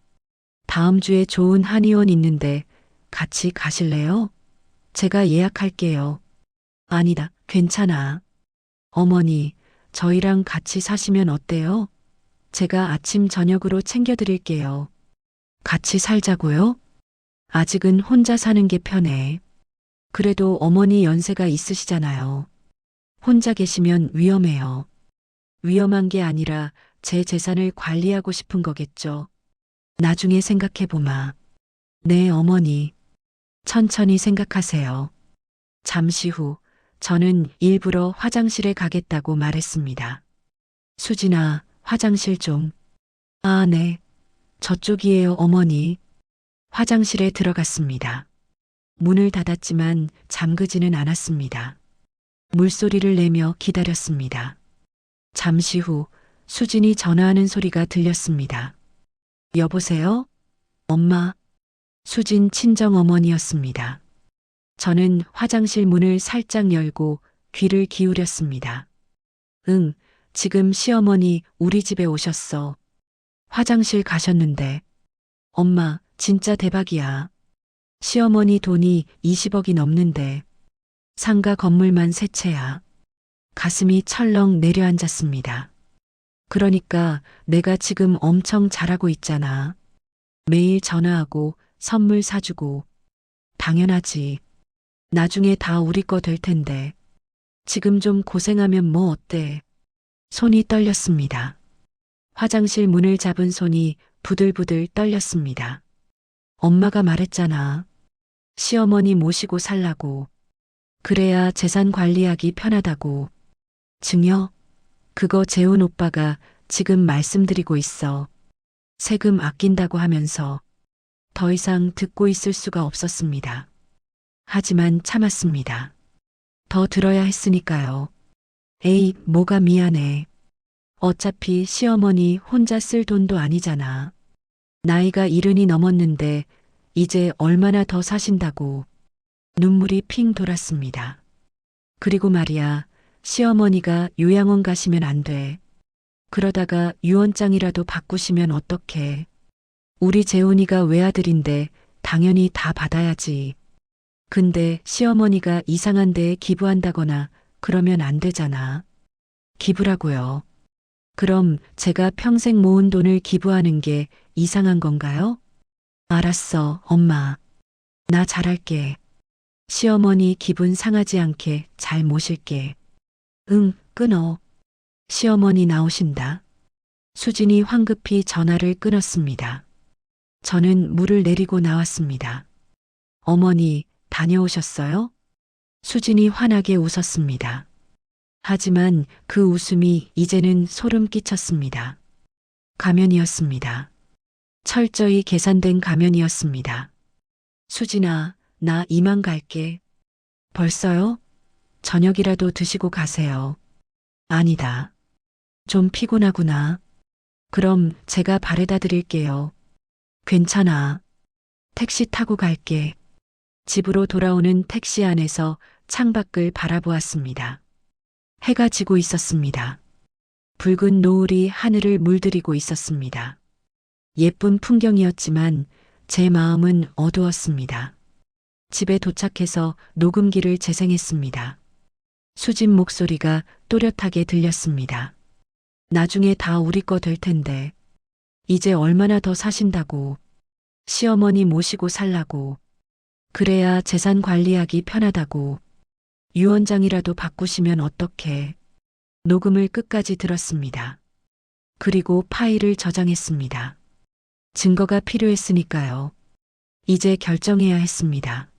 다음 주에 좋은 한의원 있는데 같이 가실래요? 제가 예약할게요. 아니다, 괜찮아. 어머니, 저희랑 같이 사시면 어때요? 제가 아침 저녁으로 챙겨드릴게요. 같이 살자고요? 아직은 혼자 사는 게 편해. 그래도 어머니 연세가 있으시잖아요. 혼자 계시면 위험해요. 위험한 게 아니라 제 재산을 관리하고 싶은 거겠죠. 나중에 생각해보마. 네, 어머니. 천천히 생각하세요. 잠시 후 저는 일부러 화장실에 가겠다고 말했습니다. 수진아, 화장실 좀. 아, 네. 저쪽이에요, 어머니. 화장실에 들어갔습니다. 문을 닫았지만 잠그지는 않았습니다. 물소리를 내며 기다렸습니다. 잠시 후 수진이 전화하는 소리가 들렸습니다. 여보세요? 엄마. 수진 친정어머니였습니다. 저는 화장실 문을 살짝 열고 귀를 기울였습니다. 응, 지금 시어머니 우리 집에 오셨어. 화장실 가셨는데. 엄마, 진짜 대박이야. 시어머니 돈이 20억이 넘는데 상가 건물만 세 채야. 가슴이 철렁 내려앉았습니다. 그러니까 내가 지금 엄청 잘하고 있잖아. 매일 전화하고 선물 사주고. 당연하지. 나중에 다 우리 거 될 텐데. 지금 좀 고생하면 뭐 어때? 손이 떨렸습니다. 화장실 문을 잡은 손이 부들부들 떨렸습니다. 엄마가 말했잖아. 시어머니 모시고 살라고. 그래야 재산 관리하기 편하다고. 증여? 그거 재훈 오빠가 지금 말씀드리고 있어. 세금 아낀다고 하면서. 더 이상 듣고 있을 수가 없었습니다. 하지만 참았습니다. 더 들어야 했으니까요. 에이, 뭐가 미안해. 어차피 시어머니 혼자 쓸 돈도 아니잖아. 나이가 70이 넘었는데 이제 얼마나 더 사신다고. 눈물이 핑 돌았습니다. 그리고 말이야, 시어머니가 요양원 가시면 안 돼. 그러다가 유언장이라도 바꾸시면 어떡해. 우리 재훈이가 외아들인데 당연히 다 받아야지. 근데 시어머니가 이상한 데에 기부한다거나 그러면 안 되잖아. 기부라고요. 그럼 제가 평생 모은 돈을 기부하는 게 이상한 건가요? 알았어, 엄마. 나 잘할게. 시어머니 기분 상하지 않게 잘 모실게. 응, 끊어. 시어머니 나오신다. 수진이 황급히 전화를 끊었습니다. 저는 물을 내리고 나왔습니다. 어머니, 다녀오셨어요? 수진이 환하게 웃었습니다. 하지만 그 웃음이 이제는 소름 끼쳤습니다. 가면이었습니다. 철저히 계산된 가면이었습니다. 수진아, 나 이만 갈게. 벌써요? 저녁이라도 드시고 가세요. 아니다. 좀 피곤하구나. 그럼 제가 바래다 드릴게요. 괜찮아. 택시 타고 갈게. 집으로 돌아오는 택시 안에서 창밖을 바라보았습니다. 해가 지고 있었습니다. 붉은 노을이 하늘을 물들이고 있었습니다. 예쁜 풍경이었지만 제 마음은 어두웠습니다. 집에 도착해서 녹음기를 재생했습니다. 수진 목소리가 또렷하게 들렸습니다. 나중에 다 우리 거 될 텐데. 이제 얼마나 더 사신다고. 시어머니 모시고 살라고. 그래야 재산 관리하기 편하다고. 유언장이라도 바꾸시면 어떡해. 녹음을 끝까지 들었습니다. 그리고 파일을 저장했습니다. 증거가 필요했으니까요. 이제 결정해야 했습니다.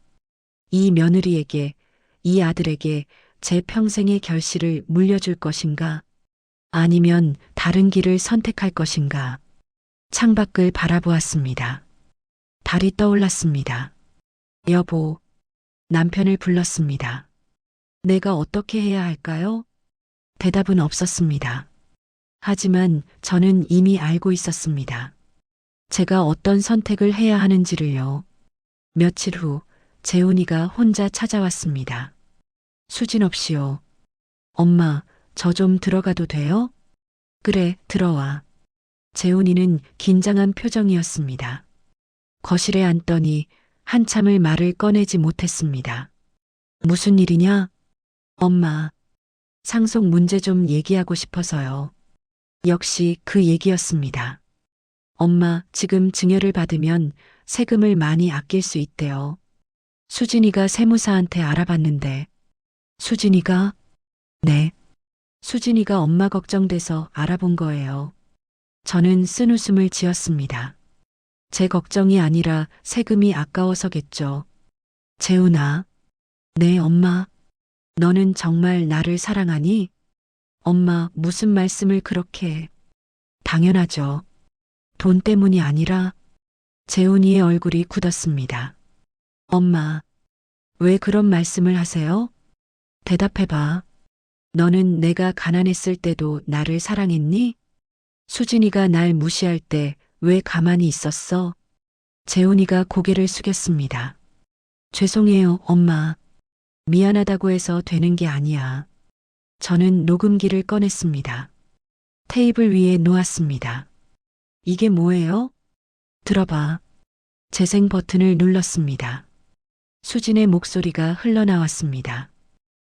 이 며느리에게, 이 아들에게 제 평생의 결실을 물려줄 것인가? 아니면 다른 길을 선택할 것인가? 창밖을 바라보았습니다. 달이 떠올랐습니다. 여보, 남편을 불렀습니다. 내가 어떻게 해야 할까요? 대답은 없었습니다. 하지만 저는 이미 알고 있었습니다. 제가 어떤 선택을 해야 하는지를요. 며칠 후 재훈이가 혼자 찾아왔습니다. 수진 없이요. 엄마, 저 좀 들어가도 돼요? 그래, 들어와. 재훈이는 긴장한 표정이었습니다. 거실에 앉더니 한참을 말을 꺼내지 못했습니다. 무슨 일이냐? 엄마, 상속 문제 좀 얘기하고 싶어서요. 역시 그 얘기였습니다. 엄마, 지금 증여를 받으면 세금을 많이 아낄 수 있대요. 수진이가 세무사한테 알아봤는데. 수진이가? 네. 수진이가 엄마 걱정돼서 알아본 거예요. 저는 쓴웃음을 지었습니다. 제 걱정이 아니라 세금이 아까워서겠죠. 재훈아. 네, 엄마. 너는 정말 나를 사랑하니? 엄마, 무슨 말씀을 그렇게 해. 당연하죠. 돈 때문이 아니라. 재훈이의 얼굴이 굳었습니다. 엄마, 왜 그런 말씀을 하세요? 대답해봐. 너는 내가 가난했을 때도 나를 사랑했니? 수진이가 날 무시할 때 왜 가만히 있었어? 재훈이가 고개를 숙였습니다. 죄송해요, 엄마. 미안하다고 해서 되는 게 아니야. 저는 녹음기를 꺼냈습니다. 테이블 위에 놓았습니다. 이게 뭐예요? 들어봐. 재생 버튼을 눌렀습니다. 수진의 목소리가 흘러나왔습니다.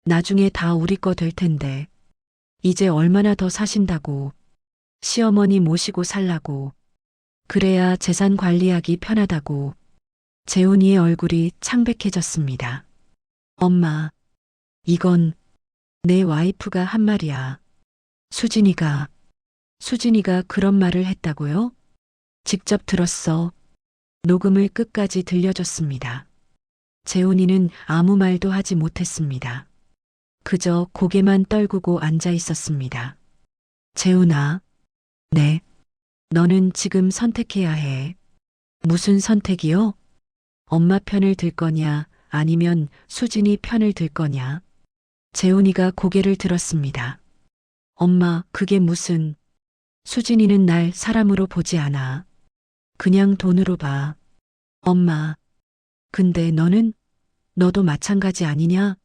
나중에 다 우리 거 될 텐데. 이제 얼마나 더 사신다고. 시어머니 모시고 살라고. 그래야 재산 관리하기 편하다고. 재훈이의 얼굴이 창백해졌습니다. 엄마, 이건 내 와이프가 한 말이야. 수진이가 그런 말을 했다고요? 직접 들었어. 녹음을 끝까지 들려줬습니다. 재훈이는 아무 말도 하지 못했습니다. 그저 고개만 떨구고 앉아 있었습니다. 재훈아. 네. 너는 지금 선택해야 해. 무슨 선택이요? 엄마 편을 들 거냐, 아니면 수진이 편을 들 거냐? 재훈이가 고개를 들었습니다. 엄마, 그게 무슨. 수진이는 날 사람으로 보지 않아. 그냥 돈으로 봐. 엄마. 근데 너는? 너도 마찬가지 아니냐?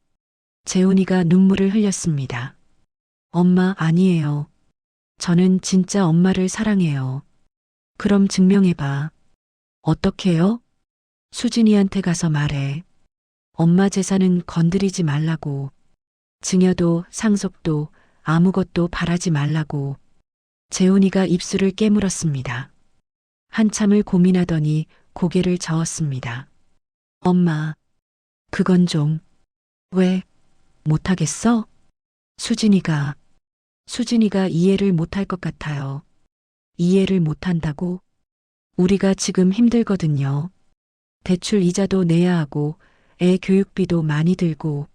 재훈이가 눈물을 흘렸습니다. 엄마, 아니에요. 저는 진짜 엄마를 사랑해요. 그럼 증명해봐. 어떻게요? 수진이한테 가서 말해. 엄마 재산은 건드리지 말라고. 증여도 상속도 아무것도 바라지 말라고. 재훈이가 입술을 깨물었습니다. 한참을 고민하더니 고개를 저었습니다. 엄마, 그건 좀. 왜? 못하겠어? 수진이가 이해를 못할 것 같아요. 이해를 못한다고? 우리가 지금 힘들거든요. 대출 이자도 내야 하고 애 교육비도 많이 들고.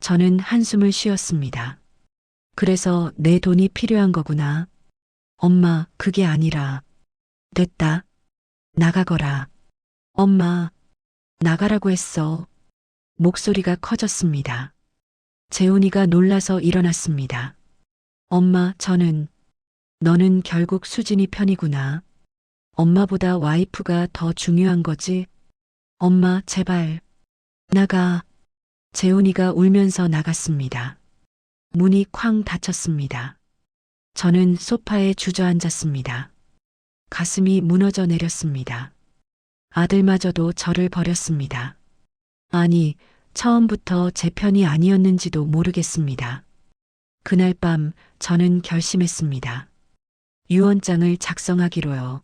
저는 한숨을 쉬었습니다. 그래서 내 돈이 필요한 거구나. 엄마, 그게 아니라. 됐다. 나가거라. 엄마, 나가라고 했어. 목소리가 커졌습니다. 재훈이가 놀라서 일어났습니다. 엄마, 너는 결국 수진이 편이구나. 엄마보다 와이프가 더 중요한 거지? 엄마, 제발. 나가. 재훈이가 울면서 나갔습니다. 문이 쾅 닫혔습니다. 저는 소파에 주저앉았습니다. 가슴이 무너져 내렸습니다. 아들마저도 저를 버렸습니다. 아니, 처음부터 제 편이 아니었는지도 모르겠습니다. 그날 밤 저는 결심했습니다. 유언장을 작성하기로요.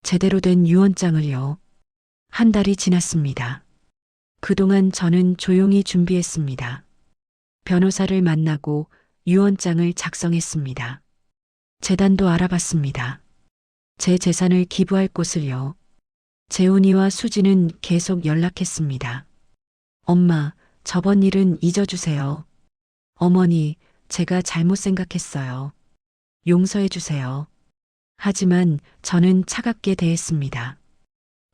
제대로 된 유언장을요. 한 달이 지났습니다. 그동안 저는 조용히 준비했습니다. 변호사를 만나고 유언장을 작성했습니다. 재단도 알아봤습니다. 제 재산을 기부할 곳을요. 재훈이와 수지는 계속 연락했습니다. 엄마, 저번 일은 잊어주세요. 어머니, 제가 잘못 생각했어요. 용서해 주세요. 하지만 저는 차갑게 대했습니다.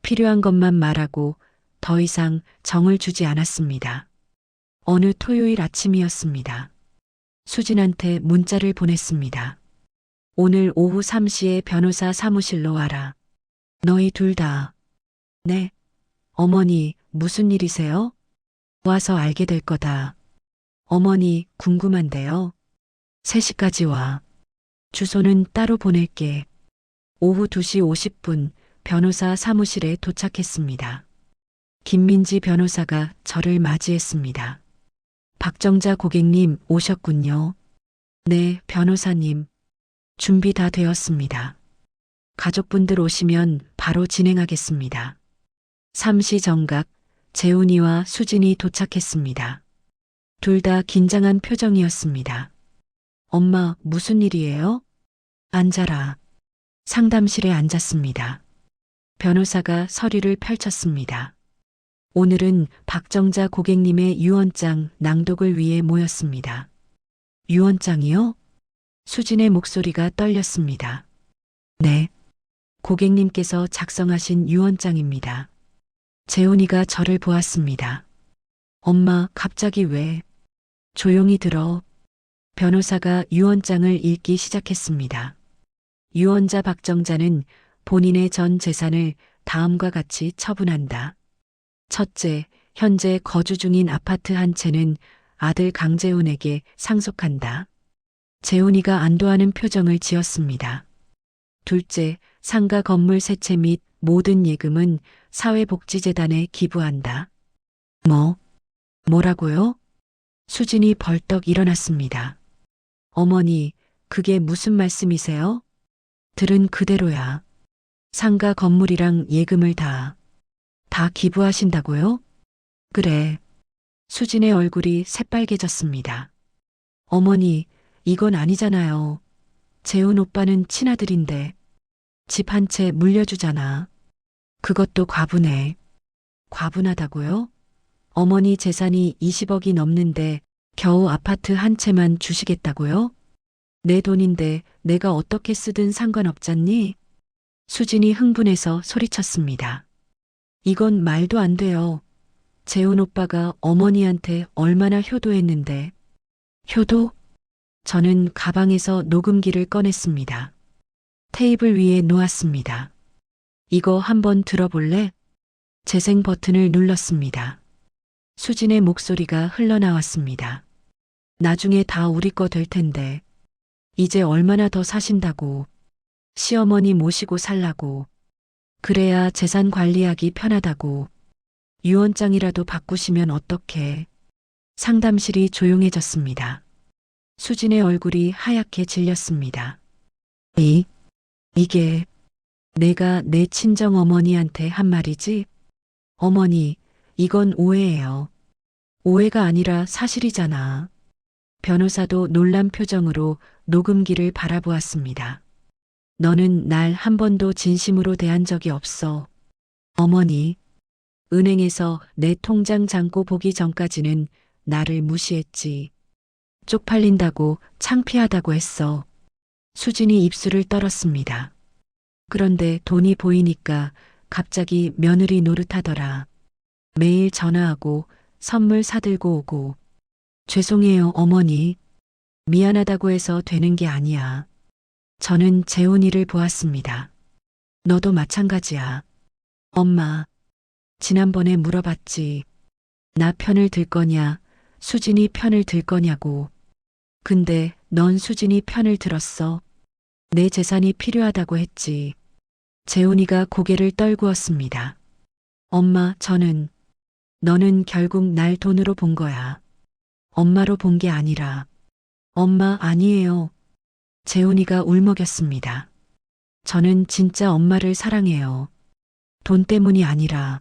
필요한 것만 말하고 더 이상 정을 주지 않았습니다. 어느 토요일 아침이었습니다. 수진한테 문자를 보냈습니다. 오늘 오후 3시에 변호사 사무실로 와라. 너희 둘 다. 네. 어머니, 무슨 일이세요? 와서 알게 될 거다. 어머니, 궁금한데요. 3시까지 와. 주소는 따로 보낼게. 오후 2시 50분 변호사 사무실에 도착했습니다. 김민지 변호사가 저를 맞이했습니다. 박정자 고객님 오셨군요. 네, 변호사님. 준비 다 되었습니다. 가족분들 오시면 바로 진행하겠습니다. 3시 정각 재훈이와 수진이 도착했습니다. 둘 다 긴장한 표정이었습니다. 엄마, 무슨 일이에요? 앉아라. 상담실에 앉았습니다. 변호사가 서류를 펼쳤습니다. 오늘은 박정자 고객님의 유언장 낭독을 위해 모였습니다. 유언장이요? 수진의 목소리가 떨렸습니다. 네. 고객님께서 작성하신 유언장입니다. 재훈이가 저를 보았습니다. 엄마, 갑자기 왜? 조용히 들어. 변호사가 유언장을 읽기 시작했습니다. 유언자 박정자는 본인의 전 재산을 다음과 같이 처분한다. 첫째, 현재 거주 중인 아파트 한 채는 아들 강재훈에게 상속한다. 재훈이가 안도하는 표정을 지었습니다. 둘째, 상가 건물 세 채 및 모든 예금은 사회복지재단에 기부한다. 뭐라고요? 수진이 벌떡 일어났습니다. 어머니, 그게 무슨 말씀이세요? 들은 그대로야. 상가 건물이랑 예금을 다 기부하신다고요? 그래. 수진의 얼굴이 새빨개졌습니다. 어머니, 이건 아니잖아요. 재훈 오빠는 친아들인데 집 한 채 물려주잖아. 그것도 과분해. 과분하다고요? 어머니 재산이 20억이 넘는데 겨우 아파트 한 채만 주시겠다고요? 내 돈인데 내가 어떻게 쓰든 상관없잖니? 수진이 흥분해서 소리쳤습니다. 이건 말도 안 돼요. 재훈 오빠가 어머니한테 얼마나 효도했는데. 효도? 저는 가방에서 녹음기를 꺼냈습니다. 테이블 위에 놓았습니다. 이거 한번 들어볼래? 재생 버튼을 눌렀습니다. 수진의 목소리가 흘러나왔습니다. 나중에 다 우리 거 될 텐데. 이제 얼마나 더 사신다고. 시어머니 모시고 살라고. 그래야 재산 관리하기 편하다고. 유언장이라도 바꾸시면 어떡해. 상담실이 조용해졌습니다. 수진의 얼굴이 하얗게 질렸습니다. 이게 내가 내 친정 어머니한테 한 말이지? 어머니, 이건 오해예요. 오해가 아니라 사실이잖아. 변호사도 놀란 표정으로 녹음기를 바라보았습니다. 너는 날 한 번도 진심으로 대한 적이 없어. 어머니, 은행에서 내 통장 잔고 보기 전까지는 나를 무시했지. 쪽팔린다고 창피하다고 했어. 수진이 입술을 떨었습니다. 그런데 돈이 보이니까 갑자기 며느리 노릇하더라. 매일 전화하고 선물 사들고 오고. 죄송해요, 어머니. 미안하다고 해서 되는 게 아니야. 저는 재훈이를 보았습니다. 너도 마찬가지야. 엄마, 지난번에 물어봤지. 나 편을 들 거냐, 수진이 편을 들 거냐고. 근데 넌 수진이 편을 들었어. 내 재산이 필요하다고 했지. 재훈이가 고개를 떨구었습니다. 엄마, 너는 결국 날 돈으로 본 거야. 엄마로 본 게 아니라. 엄마, 아니에요. 재훈이가 울먹였습니다. 저는 진짜 엄마를 사랑해요. 돈 때문이 아니라.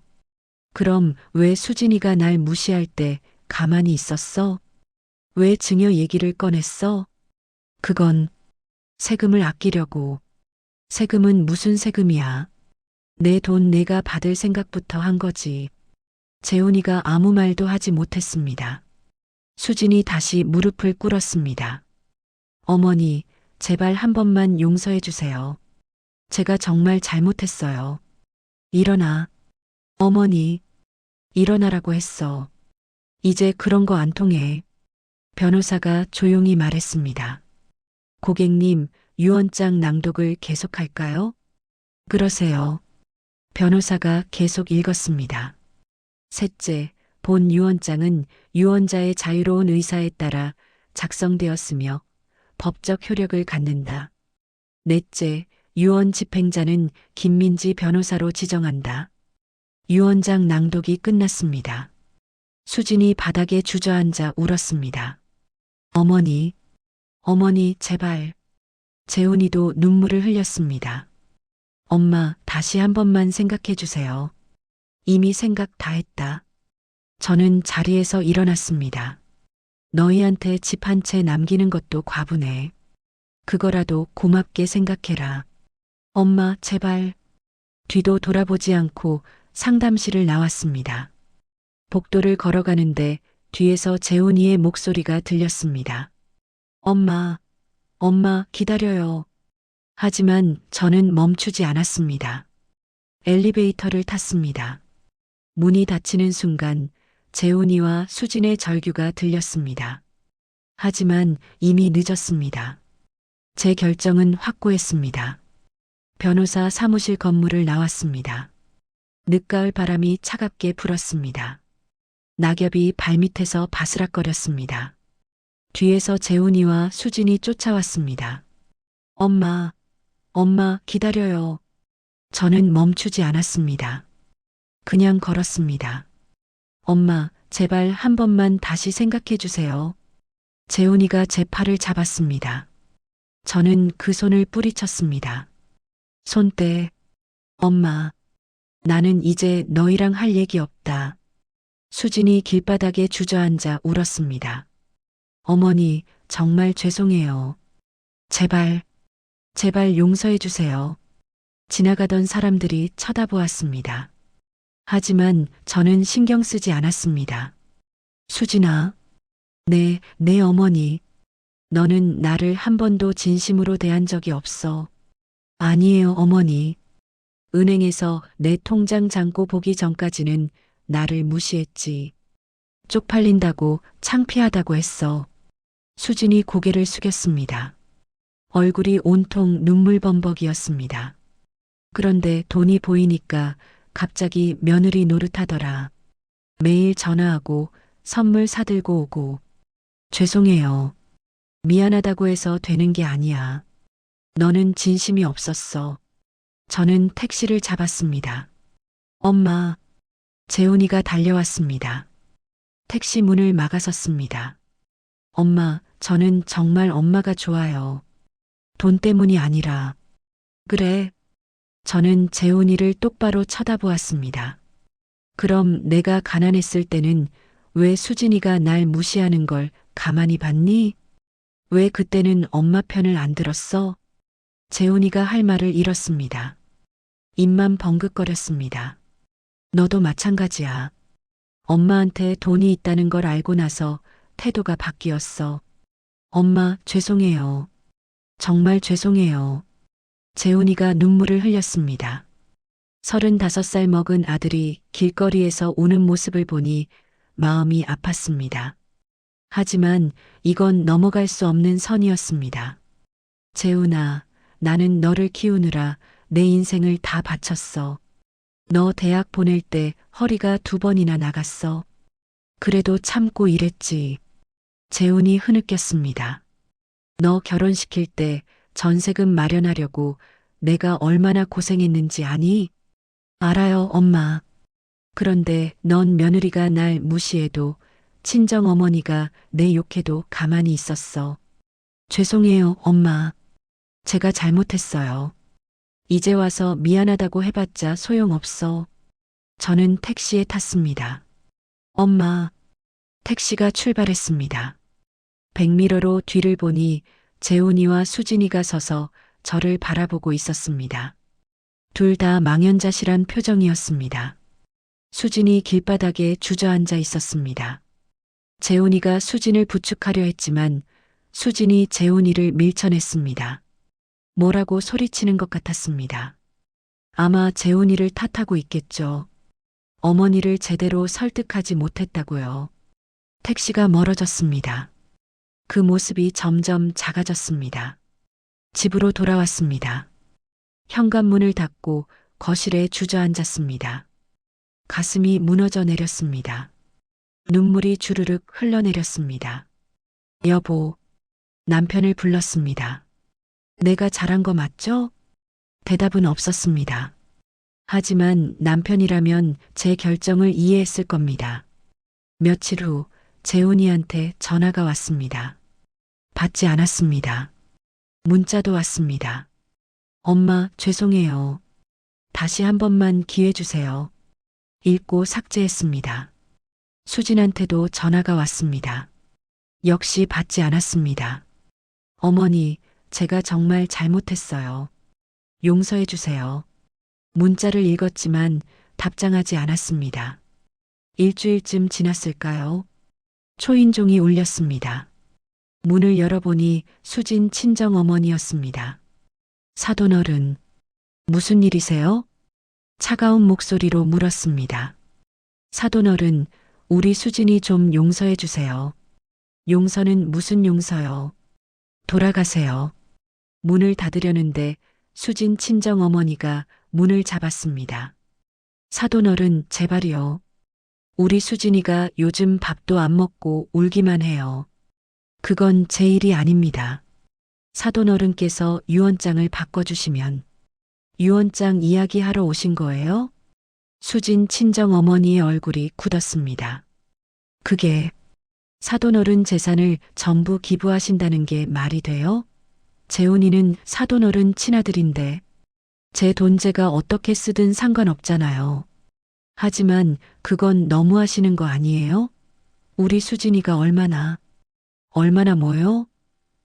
그럼 왜 수진이가 날 무시할 때 가만히 있었어? 왜 증여 얘기를 꺼냈어? 그건 세금을 아끼려고. 세금은 무슨 세금이야? 내 돈 내가 받을 생각부터 한 거지. 재훈이가 아무 말도 하지 못했습니다. 수진이 다시 무릎을 꿇었습니다. 어머니, 제발 한 번만 용서해 주세요. 제가 정말 잘못했어요. 일어나. 어머니, 일어나라고 했어. 이제 그런 거 안 통해. 변호사가 조용히 말했습니다. 고객님, 유언장 낭독을 계속할까요? 그러세요. 변호사가 계속 읽었습니다. 셋째, 본 유언장은 유언자의 자유로운 의사에 따라 작성되었으며 법적 효력을 갖는다. 넷째, 유언 집행자는 김민지 변호사로 지정한다. 유언장 낭독이 끝났습니다. 수진이 바닥에 주저앉아 울었습니다. 어머니, 어머니, 제발. 재훈이도 눈물을 흘렸습니다. 엄마, 다시 한 번만 생각해 주세요. 이미 생각 다 했다. 저는 자리에서 일어났습니다. 너희한테 집 한 채 남기는 것도 과분해. 그거라도 고맙게 생각해라. 엄마, 제발. 뒤도 돌아보지 않고 상담실을 나왔습니다. 복도를 걸어가는데 뒤에서 재훈이의 목소리가 들렸습니다. 엄마, 엄마, 기다려요. 하지만 저는 멈추지 않았습니다. 엘리베이터를 탔습니다. 문이 닫히는 순간 재훈이와 수진의 절규가 들렸습니다. 하지만 이미 늦었습니다. 제 결정은 확고했습니다. 변호사 사무실 건물을 나왔습니다. 늦가을 바람이 차갑게 불었습니다. 낙엽이 발밑에서 바스락거렸습니다. 뒤에서 재훈이와 수진이 쫓아왔습니다. 엄마, 엄마, 기다려요. 저는 멈추지 않았습니다. 그냥 걸었습니다. 엄마, 제발 한 번만 다시 생각해 주세요. 재훈이가 제 팔을 잡았습니다. 저는 그 손을 뿌리쳤습니다. 손 떼. 엄마, 나는 이제 너희랑 할 얘기 없다. 수진이 길바닥에 주저앉아 울었습니다. 어머니, 정말 죄송해요. 제발, 제발 용서해 주세요. 지나가던 사람들이 쳐다보았습니다. 하지만 저는 신경 쓰지 않았습니다. 수진아, 내 어머니. 너는 나를 한 번도 진심으로 대한 적이 없어. 아니에요, 어머니. 은행에서 내 통장 잔고 보기 전까지는 나를 무시했지. 쪽팔린다고 창피하다고 했어. 수진이 고개를 숙였습니다. 얼굴이 온통 눈물범벅이었습니다. 그런데 돈이 보이니까 갑자기 며느리 노릇하더라. 매일 전화하고 선물 사들고 오고. 죄송해요. 미안하다고 해서 되는 게 아니야. 너는 진심이 없었어. 저는 택시를 잡았습니다. 엄마, 재훈이가 달려왔습니다. 택시 문을 막아섰습니다. 엄마, 저는 정말 엄마가 좋아요. 돈 때문이 아니라. 그래. 저는 재훈이를 똑바로 쳐다보았습니다. 그럼 내가 가난했을 때는 왜 수진이가 날 무시하는 걸 가만히 봤니? 왜 그때는 엄마 편을 안 들었어? 재훈이가 할 말을 잃었습니다. 입만 벙긋거렸습니다. 너도 마찬가지야. 엄마한테 돈이 있다는 걸 알고 나서 태도가 바뀌었어. 엄마, 죄송해요. 정말 죄송해요. 재훈이가 눈물을 흘렸습니다. 35살 먹은 아들이 길거리에서 우는 모습을 보니 마음이 아팠습니다. 하지만 이건 넘어갈 수 없는 선이었습니다. 재훈아, 나는 너를 키우느라 내 인생을 다 바쳤어. 너 대학 보낼 때 허리가 2번이나 나갔어. 그래도 참고 일했지. 재훈이 흐느꼈습니다. 너 결혼시킬 때 전세금 마련하려고 내가 얼마나 고생했는지 아니? 알아요, 엄마. 그런데 넌 며느리가 날 무시해도 친정 어머니가 내 욕해도 가만히 있었어. 죄송해요, 엄마. 제가 잘못했어요. 이제 와서 미안하다고 해봤자 소용없어. 저는 택시에 탔습니다. 엄마, 택시가 출발했습니다. 백미러로 뒤를 보니 재훈이와 수진이가 서서 저를 바라보고 있었습니다. 둘 다 망연자실한 표정이었습니다. 수진이 길바닥에 주저앉아 있었습니다. 재훈이가 수진을 부축하려 했지만 수진이 재훈이를 밀쳐냈습니다. 뭐라고 소리치는 것 같았습니다. 아마 재훈이를 탓하고 있겠죠. 어머니를 제대로 설득하지 못했다고요. 택시가 멀어졌습니다. 그 모습이 점점 작아졌습니다. 집으로 돌아왔습니다. 현관문을 닫고 거실에 주저앉았습니다. 가슴이 무너져 내렸습니다. 눈물이 주르륵 흘러내렸습니다. 여보, 남편을 불렀습니다. 내가 잘한 거 맞죠? 대답은 없었습니다. 하지만 남편이라면 제 결정을 이해했을 겁니다. 며칠 후 재훈이한테 전화가 왔습니다. 받지 않았습니다. 문자도 왔습니다. 엄마, 죄송해요. 다시 한 번만 기회 주세요. 읽고 삭제했습니다. 수진한테도 전화가 왔습니다. 역시 받지 않았습니다. 어머니, 제가 정말 잘못했어요. 용서해 주세요. 문자를 읽었지만 답장하지 않았습니다. 일주일쯤 지났을까요? 초인종이 울렸습니다. 문을 열어보니 수진 친정어머니였습니다. 사돈어른, 무슨 일이세요? 차가운 목소리로 물었습니다. 사돈어른, 우리 수진이 좀 용서해 주세요. 용서는 무슨 용서요? 돌아가세요. 문을 닫으려는데 수진 친정어머니가 문을 잡았습니다. 사돈어른, 제발이요. 우리 수진이가 요즘 밥도 안 먹고 울기만 해요. 그건 제 일이 아닙니다. 사돈어른께서 유언장을 바꿔주시면. 유언장 이야기하러 오신 거예요? 수진 친정어머니의 얼굴이 굳었습니다. 그게 사돈어른 재산을 전부 기부하신다는 게 말이 돼요? 재훈이는 사돈어른 친아들인데 제 돈 제가 어떻게 쓰든 상관없잖아요. 하지만 그건 너무하시는 거 아니에요? 우리 수진이가 얼마나 뭐요?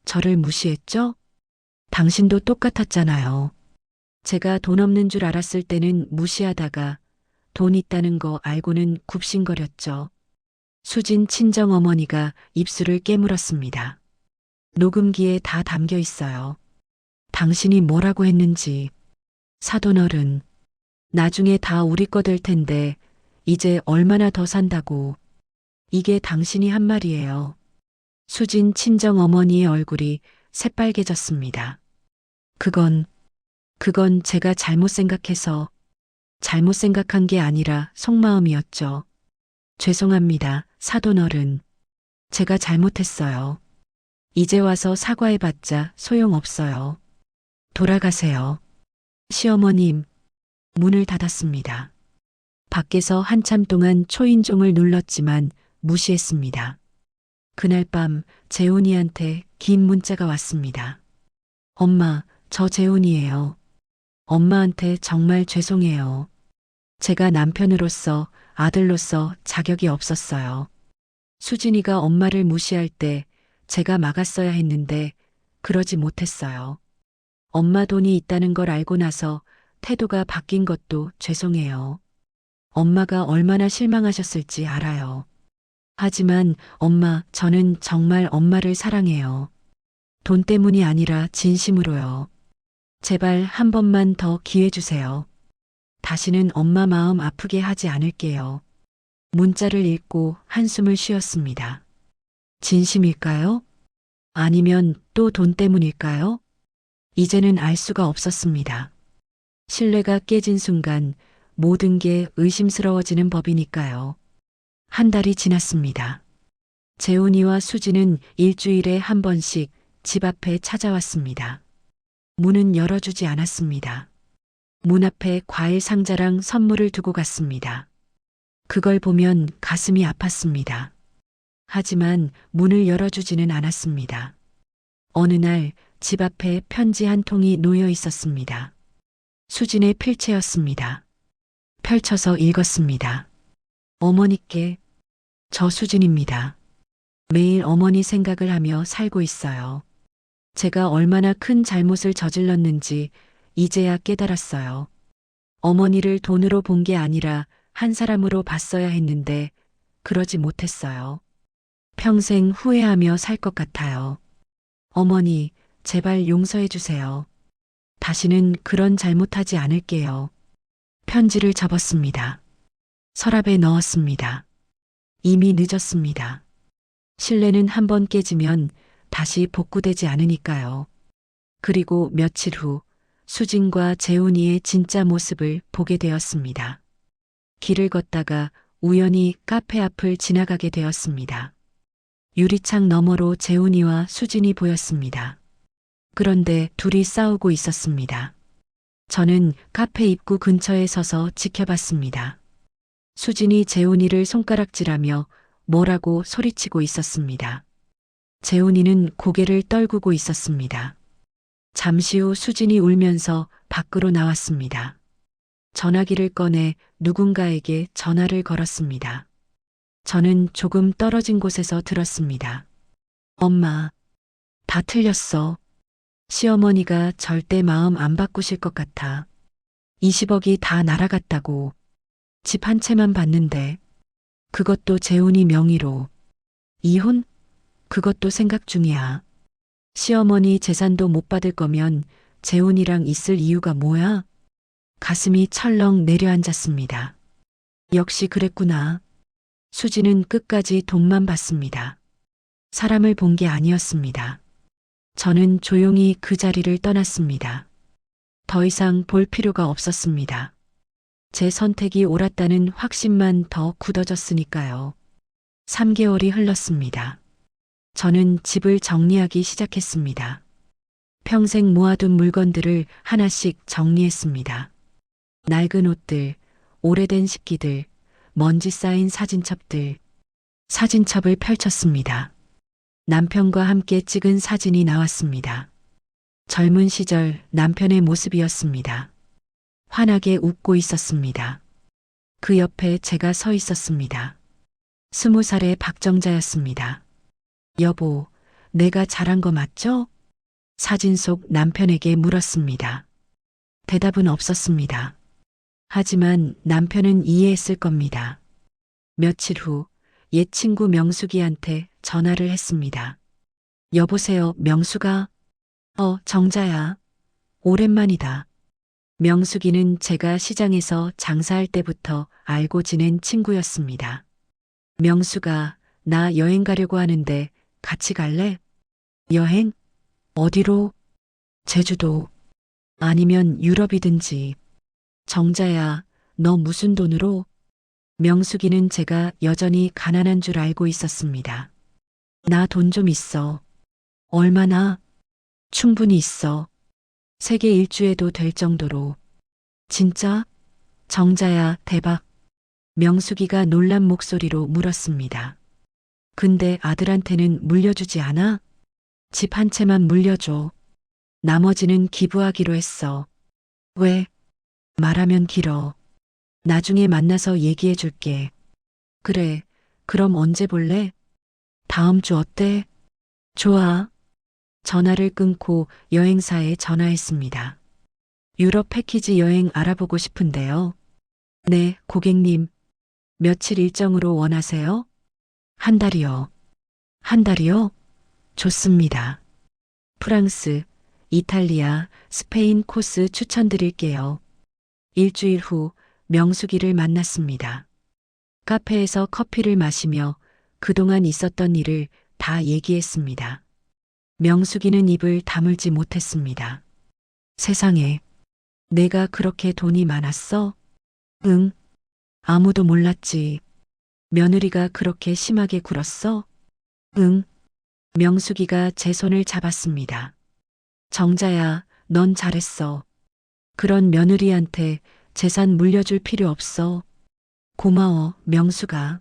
저를 무시했죠? 당신도 똑같았잖아요. 제가 돈 없는 줄 알았을 때는 무시하다가 돈 있다는 거 알고는 굽신거렸죠. 수진 친정어머니가 입술을 깨물었습니다. 녹음기에 다 담겨 있어요. 당신이 뭐라고 했는지. 사돈어른, 나중에 다 우리 거 될 텐데 이제 얼마나 더 산다고. 이게 당신이 한 말이에요. 수진 친정어머니의 얼굴이 새빨개졌습니다. 그건 제가 잘못 생각해서 잘못 생각한 게 아니라 속마음이었죠. 죄송합니다, 사돈어른. 제가 잘못했어요. 이제 와서 사과해봤자 소용없어요. 돌아가세요. 시어머님, 문을 닫았습니다. 밖에서 한참 동안 초인종을 눌렀지만 무시했습니다. 그날 밤 재훈이한테 긴 문자가 왔습니다. 엄마, 저 재훈이에요. 엄마한테 정말 죄송해요. 제가 남편으로서 아들로서 자격이 없었어요. 수진이가 엄마를 무시할 때 제가 막았어야 했는데 그러지 못했어요. 엄마 돈이 있다는 걸 알고 나서 태도가 바뀐 것도 죄송해요. 엄마가 얼마나 실망하셨을지 알아요. 하지만 엄마, 저는 정말 엄마를 사랑해요. 돈 때문이 아니라 진심으로요. 제발 한 번만 더 기회 주세요. 다시는 엄마 마음 아프게 하지 않을게요. 문자를 읽고 한숨을 쉬었습니다. 진심일까요? 아니면 또 돈 때문일까요? 이제는 알 수가 없었습니다. 신뢰가 깨진 순간 모든 게 의심스러워지는 법이니까요. 한 달이 지났습니다. 재훈이와 수지는 일주일에 한 번씩 집 앞에 찾아왔습니다. 문은 열어주지 않았습니다. 문 앞에 과일 상자랑 선물을 두고 갔습니다. 그걸 보면 가슴이 아팠습니다. 하지만 문을 열어주지는 않았습니다. 어느 날 집 앞에 편지 한 통이 놓여 있었습니다. 수진의 필체였습니다. 펼쳐서 읽었습니다. 어머니께, 저 수진입니다. 매일 어머니 생각을 하며 살고 있어요. 제가 얼마나 큰 잘못을 저질렀는지 이제야 깨달았어요. 어머니를 돈으로 본 게 아니라 한 사람으로 봤어야 했는데 그러지 못했어요. 평생 후회하며 살 것 같아요. 어머니, 제발 용서해 주세요. 다시는 그런 잘못하지 않을게요. 편지를 접었습니다. 서랍에 넣었습니다. 이미 늦었습니다. 신뢰는 한 번 깨지면 다시 복구되지 않으니까요. 그리고 며칠 후 수진과 재훈이의 진짜 모습을 보게 되었습니다. 길을 걷다가 우연히 카페 앞을 지나가게 되었습니다. 유리창 너머로 재훈이와 수진이 보였습니다. 그런데 둘이 싸우고 있었습니다. 저는 카페 입구 근처에 서서 지켜봤습니다. 수진이 재훈이를 손가락질하며 뭐라고 소리치고 있었습니다. 재훈이는 고개를 떨구고 있었습니다. 잠시 후 수진이 울면서 밖으로 나왔습니다. 전화기를 꺼내 누군가에게 전화를 걸었습니다. 저는 조금 떨어진 곳에서 들었습니다. 엄마, 다 틀렸어. 시어머니가 절대 마음 안 바꾸실 것 같아. 20억이 다 날아갔다고. 집 한 채만 봤는데. 그것도 재훈이 명의로. 이혼? 그것도 생각 중이야. 시어머니 재산도 못 받을 거면 재훈이랑 있을 이유가 뭐야? 가슴이 철렁 내려앉았습니다. 역시 그랬구나. 수지는 끝까지 돈만 봤습니다. 사람을 본 게 아니었습니다. 저는 조용히 그 자리를 떠났습니다. 더 이상 볼 필요가 없었습니다. 제 선택이 옳았다는 확신만 더 굳어졌으니까요. 3개월이 흘렀습니다. 저는 집을 정리하기 시작했습니다. 평생 모아둔 물건들을 하나씩 정리했습니다. 낡은 옷들, 오래된 식기들, 먼지 쌓인 사진첩들. 사진첩을 펼쳤습니다. 남편과 함께 찍은 사진이 나왔습니다. 젊은 시절 남편의 모습이었습니다. 환하게 웃고 있었습니다. 그 옆에 제가 서 있었습니다. 20살의 박정자였습니다. 여보, 내가 잘한 거 맞죠? 사진 속 남편에게 물었습니다. 대답은 없었습니다. 하지만 남편은 이해했을 겁니다. 며칠 후 옛 친구 명숙이한테 전화를 했습니다. 여보세요, 명숙아? 정자야. 오랜만이다. 명숙이는 제가 시장에서 장사할 때부터 알고 지낸 친구였습니다. 명숙아, 나 여행 가려고 하는데 같이 갈래? 여행? 어디로? 제주도. 아니면 유럽이든지. 정자야, 너 무슨 돈으로? 명숙이는 제가 여전히 가난한 줄 알고 있었습니다. 나 돈 좀 있어. 얼마나? 충분히 있어. 세계 일주해도 될 정도로. 진짜? 정자야, 대박. 명숙이가 놀란 목소리로 물었습니다. 근데 아들한테는 물려주지 않아? 집 한 채만 물려줘. 나머지는 기부하기로 했어. 왜? 말하면 길어. 나중에 만나서 얘기해 줄게. 그래, 그럼 언제 볼래? 다음 주 어때? 좋아. 전화를 끊고 여행사에 전화했습니다. 유럽 패키지 여행 알아보고 싶은데요. 네, 고객님. 며칠 일정으로 원하세요? 한 달이요. 한 달이요? 좋습니다. 프랑스, 이탈리아, 스페인 코스 추천드릴게요. 일주일 후 명숙이를 만났습니다. 카페에서 커피를 마시며 그동안 있었던 일을 다 얘기했습니다. 명숙이는 입을 다물지 못했습니다. 세상에, 내가 그렇게 돈이 많았어? 응, 아무도 몰랐지. 며느리가 그렇게 심하게 굴었어? 응. 명숙이가 제 손을 잡았습니다. 정자야, 넌 잘했어. 그런 며느리한테 재산 물려줄 필요 없어. 고마워, 명숙아.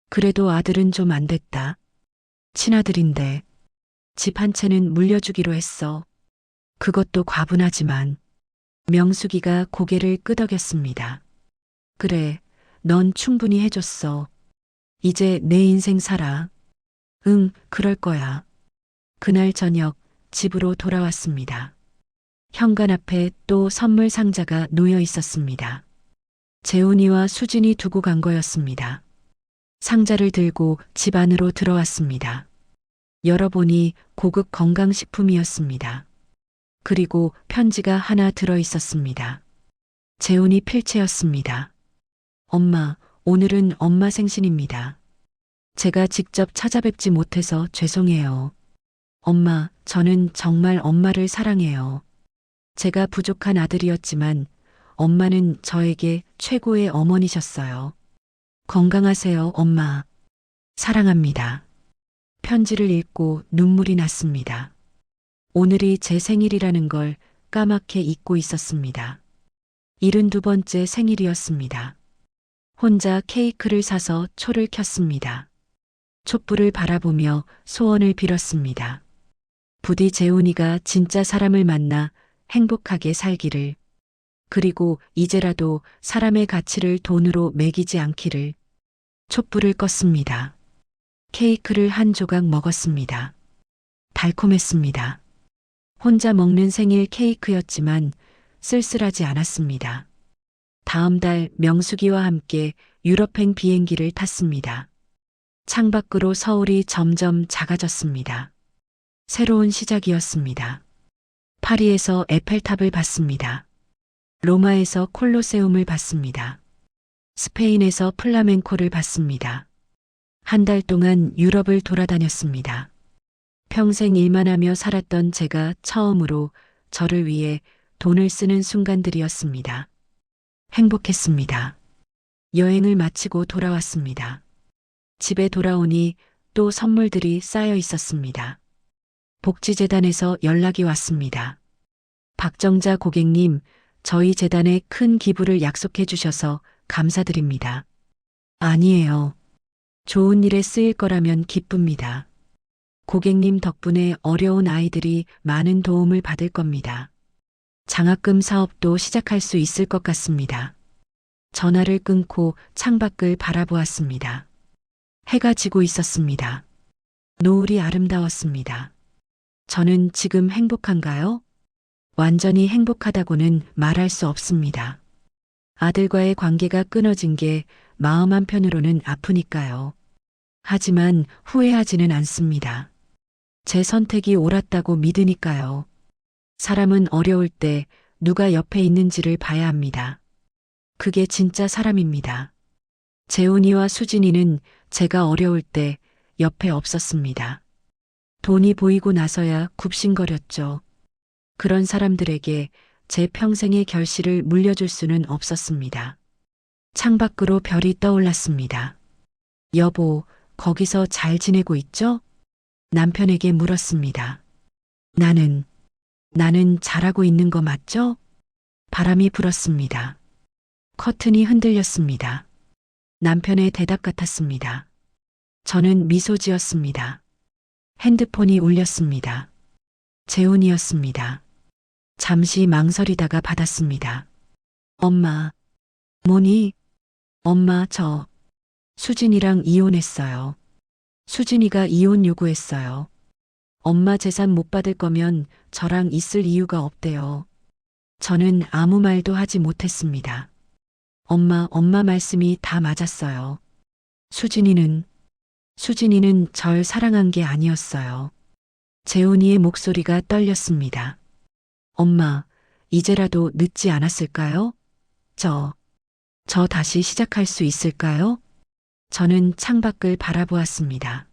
그래도 아들은 좀 안 됐다. 친아들인데 집 한 채는 물려주기로 했어. 그것도 과분하지만. 명숙이가 고개를 끄덕였습니다. 그래, 넌 충분히 해줬어. 이제 내 인생 살아. 응, 그럴 거야. 그날 저녁 집으로 돌아왔습니다. 현관 앞에 또 선물 상자가 놓여 있었습니다. 재훈이와 수진이 두고 간 거였습니다. 상자를 들고 집 안으로 들어왔습니다. 열어보니 고급 건강식품이었습니다. 그리고 편지가 하나 들어 있었습니다. 재훈이 필체였습니다. 엄마, 오늘은 엄마 생신입니다. 제가 직접 찾아뵙지 못해서 죄송해요. 엄마, 저는 정말 엄마를 사랑해요. 제가 부족한 아들이었지만 엄마는 저에게 최고의 어머니셨어요. 건강하세요, 엄마. 사랑합니다. 편지를 읽고 눈물이 났습니다. 오늘이 제 생일이라는 걸 까맣게 잊고 있었습니다. 72번째 생일이었습니다. 혼자 케이크를 사서 초를 켰습니다. 촛불을 바라보며 소원을 빌었습니다. 부디 재훈이가 진짜 사람을 만나 행복하게 살기를, 그리고 이제라도 사람의 가치를 돈으로 매기지 않기를. 촛불을 껐습니다. 케이크를 한 조각 먹었습니다. 달콤했습니다. 혼자 먹는 생일 케이크였지만 쓸쓸하지 않았습니다. 다음 달 명숙이와 함께 유럽행 비행기를 탔습니다. 창밖으로 서울이 점점 작아졌습니다. 새로운 시작이었습니다. 파리에서 에펠탑을 봤습니다. 로마에서 콜로세움을 봤습니다. 스페인에서 플라멩코를 봤습니다. 한 달 동안 유럽을 돌아다녔습니다. 평생 일만 하며 살았던 제가 처음으로 저를 위해 돈을 쓰는 순간들이었습니다. 행복했습니다. 여행을 마치고 돌아왔습니다. 집에 돌아오니 또 선물들이 쌓여 있었습니다. 복지재단에서 연락이 왔습니다. 박정자 고객님, 저희 재단에 큰 기부를 약속해 주셔서 감사드립니다. 아니에요. 좋은 일에 쓰일 거라면 기쁩니다. 고객님 덕분에 어려운 아이들이 많은 도움을 받을 겁니다. 장학금 사업도 시작할 수 있을 것 같습니다. 전화를 끊고 창밖을 바라보았습니다. 해가 지고 있었습니다. 노을이 아름다웠습니다. 저는 지금 행복한가요? 완전히 행복하다고는 말할 수 없습니다. 아들과의 관계가 끊어진 게 마음 한편으로는 아프니까요. 하지만 후회하지는 않습니다. 제 선택이 옳았다고 믿으니까요. 사람은 어려울 때 누가 옆에 있는지를 봐야 합니다. 그게 진짜 사람입니다. 재훈이와 수진이는 제가 어려울 때 옆에 없었습니다. 돈이 보이고 나서야 굽신거렸죠. 그런 사람들에게 제 평생의 결실을 물려줄 수는 없었습니다. 창밖으로 별이 떠올랐습니다. 여보, 거기서 잘 지내고 있죠? 남편에게 물었습니다. 나는 잘하고 있는 거 맞죠? 바람이 불었습니다. 커튼이 흔들렸습니다. 남편의 대답 같았습니다. 저는 미소 지었습니다. 핸드폰이 울렸습니다. 재훈이었습니다. 잠시 망설이다가 받았습니다. 엄마, 뭐니? 엄마, 저 수진이랑 이혼했어요. 수진이가 이혼 요구했어요. 엄마 재산 못 받을 거면 저랑 있을 이유가 없대요. 저는 아무 말도 하지 못했습니다. 엄마 말씀이 다 맞았어요. 수진이는 절 사랑한 게 아니었어요. 재훈이의 목소리가 떨렸습니다. 엄마, 이제라도 늦지 않았을까요? 저 다시 시작할 수 있을까요? 저는 창밖을 바라보았습니다.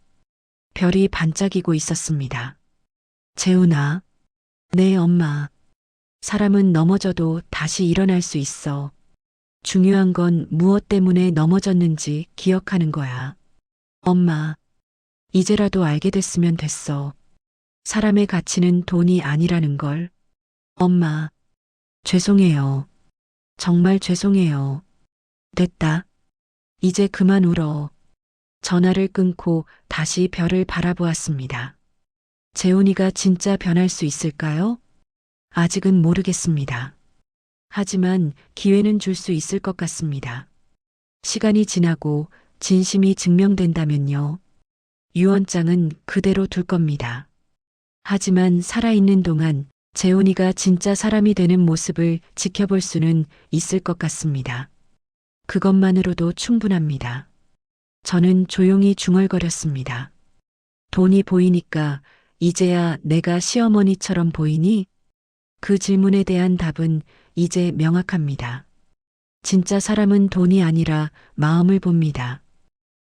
별이 반짝이고 있었습니다. 재훈아, 네, 엄마. 사람은 넘어져도 다시 일어날 수 있어. 중요한 건 무엇 때문에 넘어졌는지 기억하는 거야. 엄마, 이제라도 알게 됐으면 됐어. 사람의 가치는 돈이 아니라는 걸. 엄마, 죄송해요. 정말 죄송해요. 됐다. 이제 그만 울어. 전화를 끊고 다시 별을 바라보았습니다. 재훈이가 진짜 변할 수 있을까요? 아직은 모르겠습니다. 하지만 기회는 줄 수 있을 것 같습니다. 시간이 지나고 진심이 증명된다면요. 유언장은 그대로 둘 겁니다. 하지만 살아있는 동안 재훈이가 진짜 사람이 되는 모습을 지켜볼 수는 있을 것 같습니다. 그것만으로도 충분합니다. 저는 조용히 중얼거렸습니다. 돈이 보이니까 이제야 내가 시어머니처럼 보이니? 그 질문에 대한 답은 이제 명확합니다. 진짜 사람은 돈이 아니라 마음을 봅니다.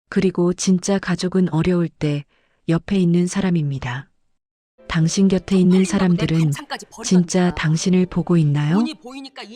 그리고 진짜 가족은 어려울 때 옆에 있는 사람입니다. 당신 곁에 있는 사람들은 진짜 당신을 보고 있나요? 돈이 보이니까